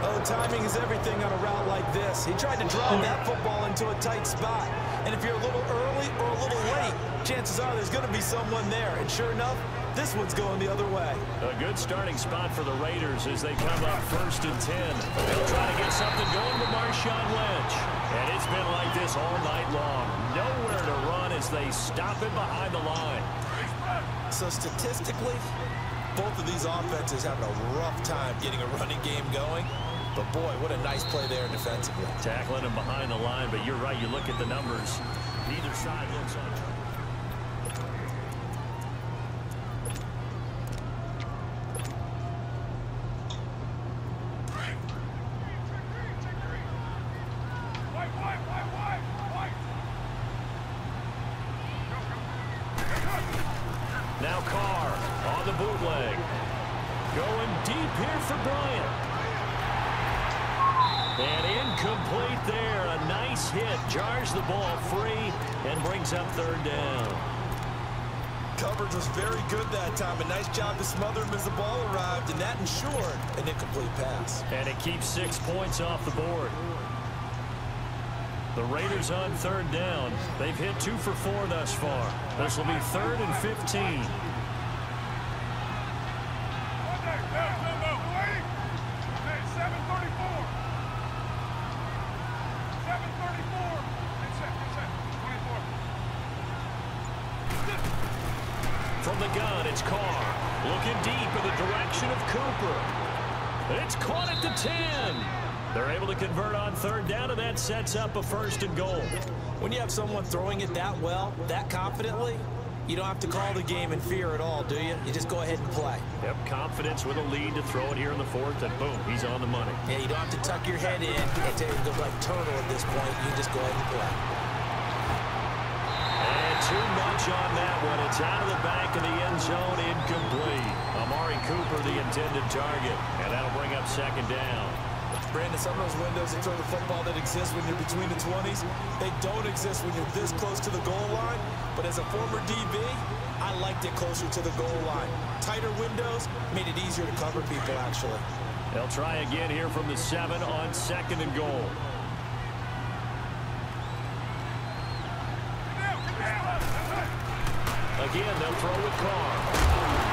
Oh, timing is everything on a route like this. He tried to draw that football into a tight spot. And if you're a little early or a little late, chances are there's going to be someone there. And sure enough, this one's going the other way. A good starting spot for the Raiders as they come up 1st and 10. They'll try to get something going with Marshawn Lynch. And it's been like this all night long. Nowhere to run as they stop it behind the line. So statistically, both of these offenses having a rough time getting a running game going. But boy, what a nice play there defensively. Tackling him behind the line, but you're right, you look at the numbers. Neither side looks on track. Now Carr on the bootleg. Going deep here for Bryant. And incomplete there. A nice hit. Jars the ball free and brings up third down. Coverage was very good that time. A nice job to smother him as the ball arrived, and that ensured an incomplete pass. And it keeps 6 points off the board. The Raiders on third down. They've hit 2 for 4 thus far. This will be 3rd and 15. From the gun, it's Carr. Looking deep in the direction of Cooper. It's caught at the 10. They're able to convert on third down, and that sets up a 1st and goal. When you have someone throwing it that well, that confidently, you don't have to call the game in fear at all, do you? You just go ahead and play. Yep, confidence with a lead to throw it here in the 4th, and boom, he's on the money. Yeah, you don't have to tuck your head in and take a like turtle at this point. You just go ahead and play. Too much on that one. It's out of the back of the end zone, incomplete. Amari Cooper, the intended target, and that'll bring up 2nd down. Brandon, some of those windows to throw the football that exist when you're between the 20s, they don't exist when you're this close to the goal line. But as a former DB, I liked it closer to the goal line. Tighter windows made it easier to cover people, actually. They'll try again here from the 7 on 2nd and goal. Again, they'll throw with Carr.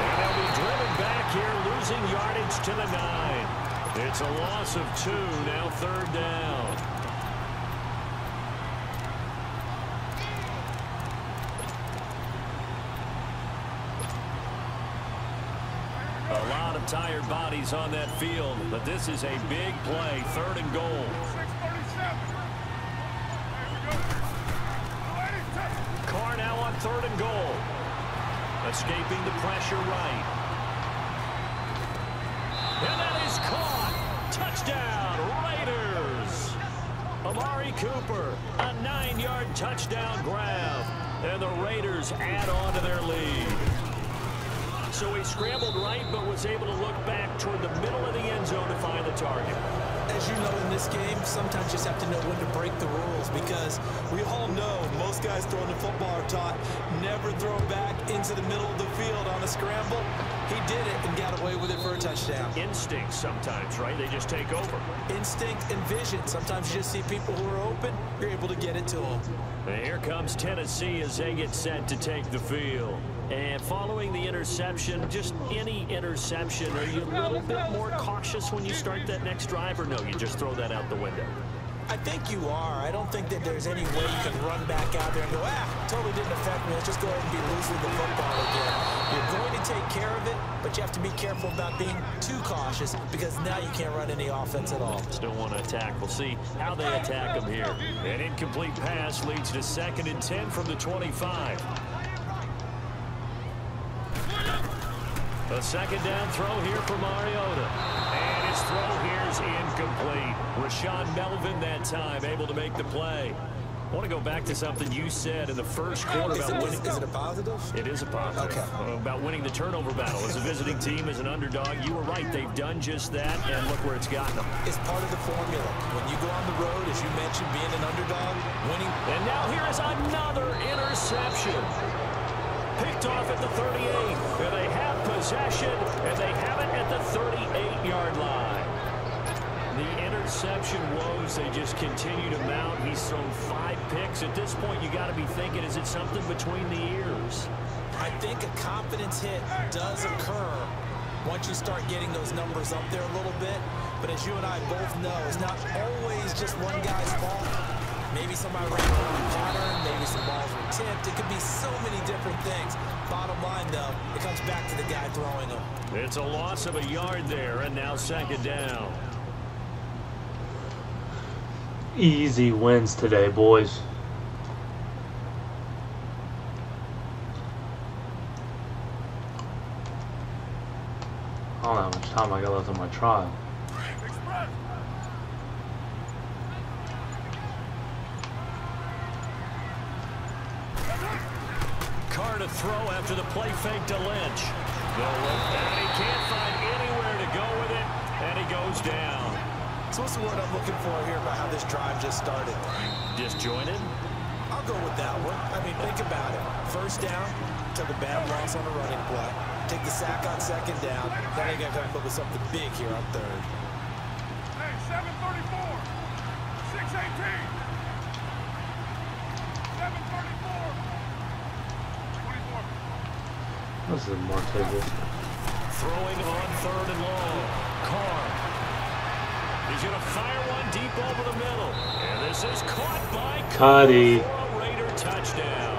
And they'll be driven back here, losing yardage to the 9. It's a loss of 2, now 3rd down. A lot of tired bodies on that field, but this is a big play, 3rd and goal. Carr now on 3rd and goal. Escaping the pressure right. And that is caught. Touchdown, Raiders. Amari Cooper, a 9-yard touchdown grab. And the Raiders add on to their lead. So he scrambled right, but was able to look back toward the middle of the end zone to find the target. As you know, in this game, sometimes you just have to know when to break the rules, because we all know most guys throwing the football are taught never throw back into the middle of the field on a scramble. He did it and got away with it for a touchdown. Instinct sometimes, right? They just take over. Instinct and vision. Sometimes you just see people who are open, you're able to get it to them. And here comes Tennessee as they get set to take the field. And following the interception, just any interception, are you a little bit more cautious when you start that next drive, or no, you just throw that out the window? I think you are. I don't think that there's any way you can run back out there and go, totally didn't affect me. Let's just go ahead and be loose with the football again. You're going to take care of it, but you have to be careful about being too cautious, because now you can't run any offense at all. Still want to attack. We'll see how they attack them here. An incomplete pass leads to 2nd and 10 from the 25. A 2nd down throw here for Mariota. And his throw here is incomplete. Rashawn Melvin that time able to make the play. I want to go back to something you said in the first quarter about winning. Is it a positive? It is a positive. Okay. About winning the turnover battle. As a visiting team, as an underdog, you were right. They've done just that, and look where it's gotten them. It's part of the formula. When you go on the road, as you mentioned, being an underdog, winning. And now here is another interception. Picked off at the 38, and they have possession, and they have it at the 38-yard line. The interception woes, they just continue to mount. He's thrown 5 picks. At this point, you got to be thinking, is it something between the ears? I think a confidence hit does occur once you start getting those numbers up there a little bit. But as you and I both know, it's not always just one guy's fault. Maybe somebody ran the wrong pattern. Maybe some balls were tipped. It could be so many different things. Bottom line, though, it comes back to the guy throwing them. It's a loss of a yard there, and now 2nd down. Easy wins today, boys. I don't know how much time I got left on my trial. Carr to throw after the play fake to Lynch. No look, and he can't find anywhere to go with it, and he goes down. So what's the word I'm looking for here about how this drive just started? Disjointed? I'll go with that one. I mean, think about it. First down, took a bad loss on a running play. Take the sack on second down. Now you got to come up with something big here on third. Hey, 7:34. 6:18. 7:34. 24. This is more table. Throwing on third and long. Carr. He's going to fire one deep over the middle. And this is caught by Cuddy. Cooper for a Raider touchdown.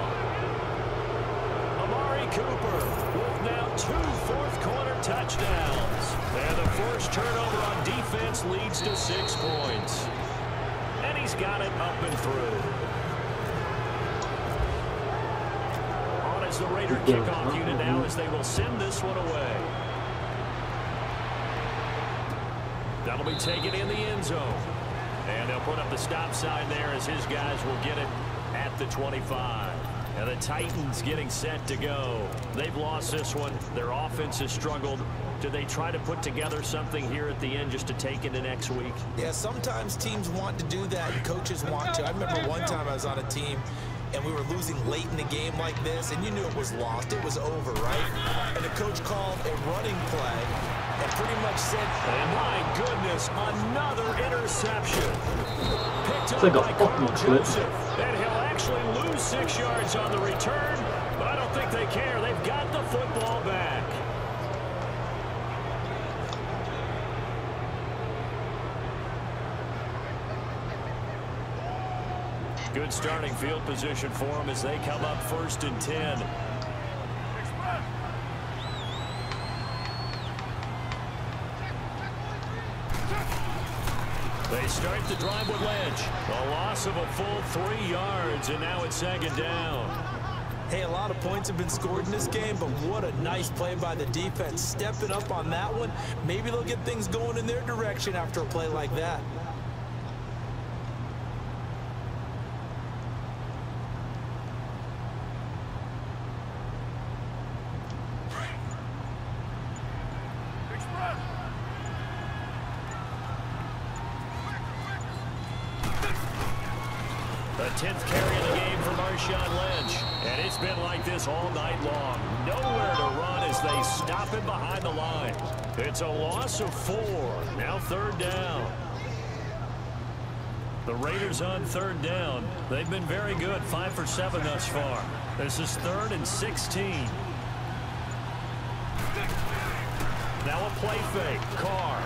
Amari Cooper with now 2 fourth-quarter touchdowns. And the first turnover on defense leads to 6 points. And he's got it up and through. On as the Raider kickoff unit now as they will send this one away. That'll be taken in the end zone. And they'll put up the stop sign there as his guys will get it at the 25. And the Titans getting set to go. They've lost this one. Their offense has struggled. Do they try to put together something here at the end just to take into next week? Yeah, sometimes teams want to do that and coaches want to. I remember one time I was on a team and we were losing late in the game like this, and you knew it was lost. It was over, right? And the coach called a running play and pretty much said, and my goodness, another interception. Picked up like a by fucking Carl clip. Joseph. And he'll actually lose 6 yards on the return, but I don't think they care. They've got the football back. Good starting field position for them as they come up 1st and 10. They start the drive with Lynch. A loss of a full 3 yards, and now it's 2nd down. hey, a lot of points have been scored in this game, but what a nice play by the defense. Stepping up on that one. Maybe they'll get things going in their direction after a play like that. The 10th carry of the game for Marshawn Lynch. And it's been like this all night long. Nowhere to run as they stop him behind the line. It's a loss of 4. Now 3rd down. The Raiders on 3rd down. They've been very good. 5 for 7 thus far. This is 3rd and 16. Now a play fake. Carr.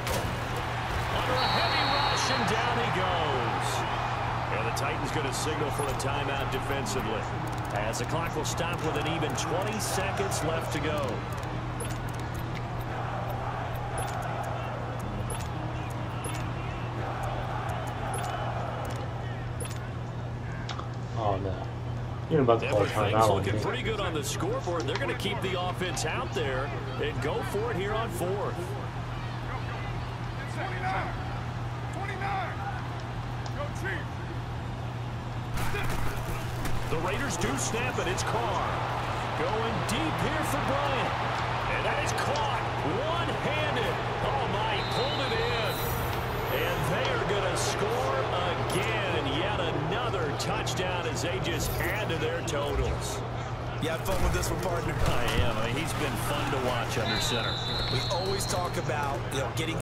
Under a heavy rush, and down he goes. And the Titans going to signal for a timeout defensively, as the clock will stop with an even 20 seconds left to go. Oh no. You're about to call Everything's timeout. looking pretty good on the scoreboard. They're going to keep the offense out there and go for it here on 4th. 29. 29. Go Chiefs. The Raiders do snap it. It's Carr. Going deep here for Bryant. And that is caught one-handed. Oh, my, he pulled it in. And they are going to score again. Yet another touchdown as they just add to their totals. You had fun with this one, partner? I am. I mean, he's been fun to watch under center. We always talk about, getting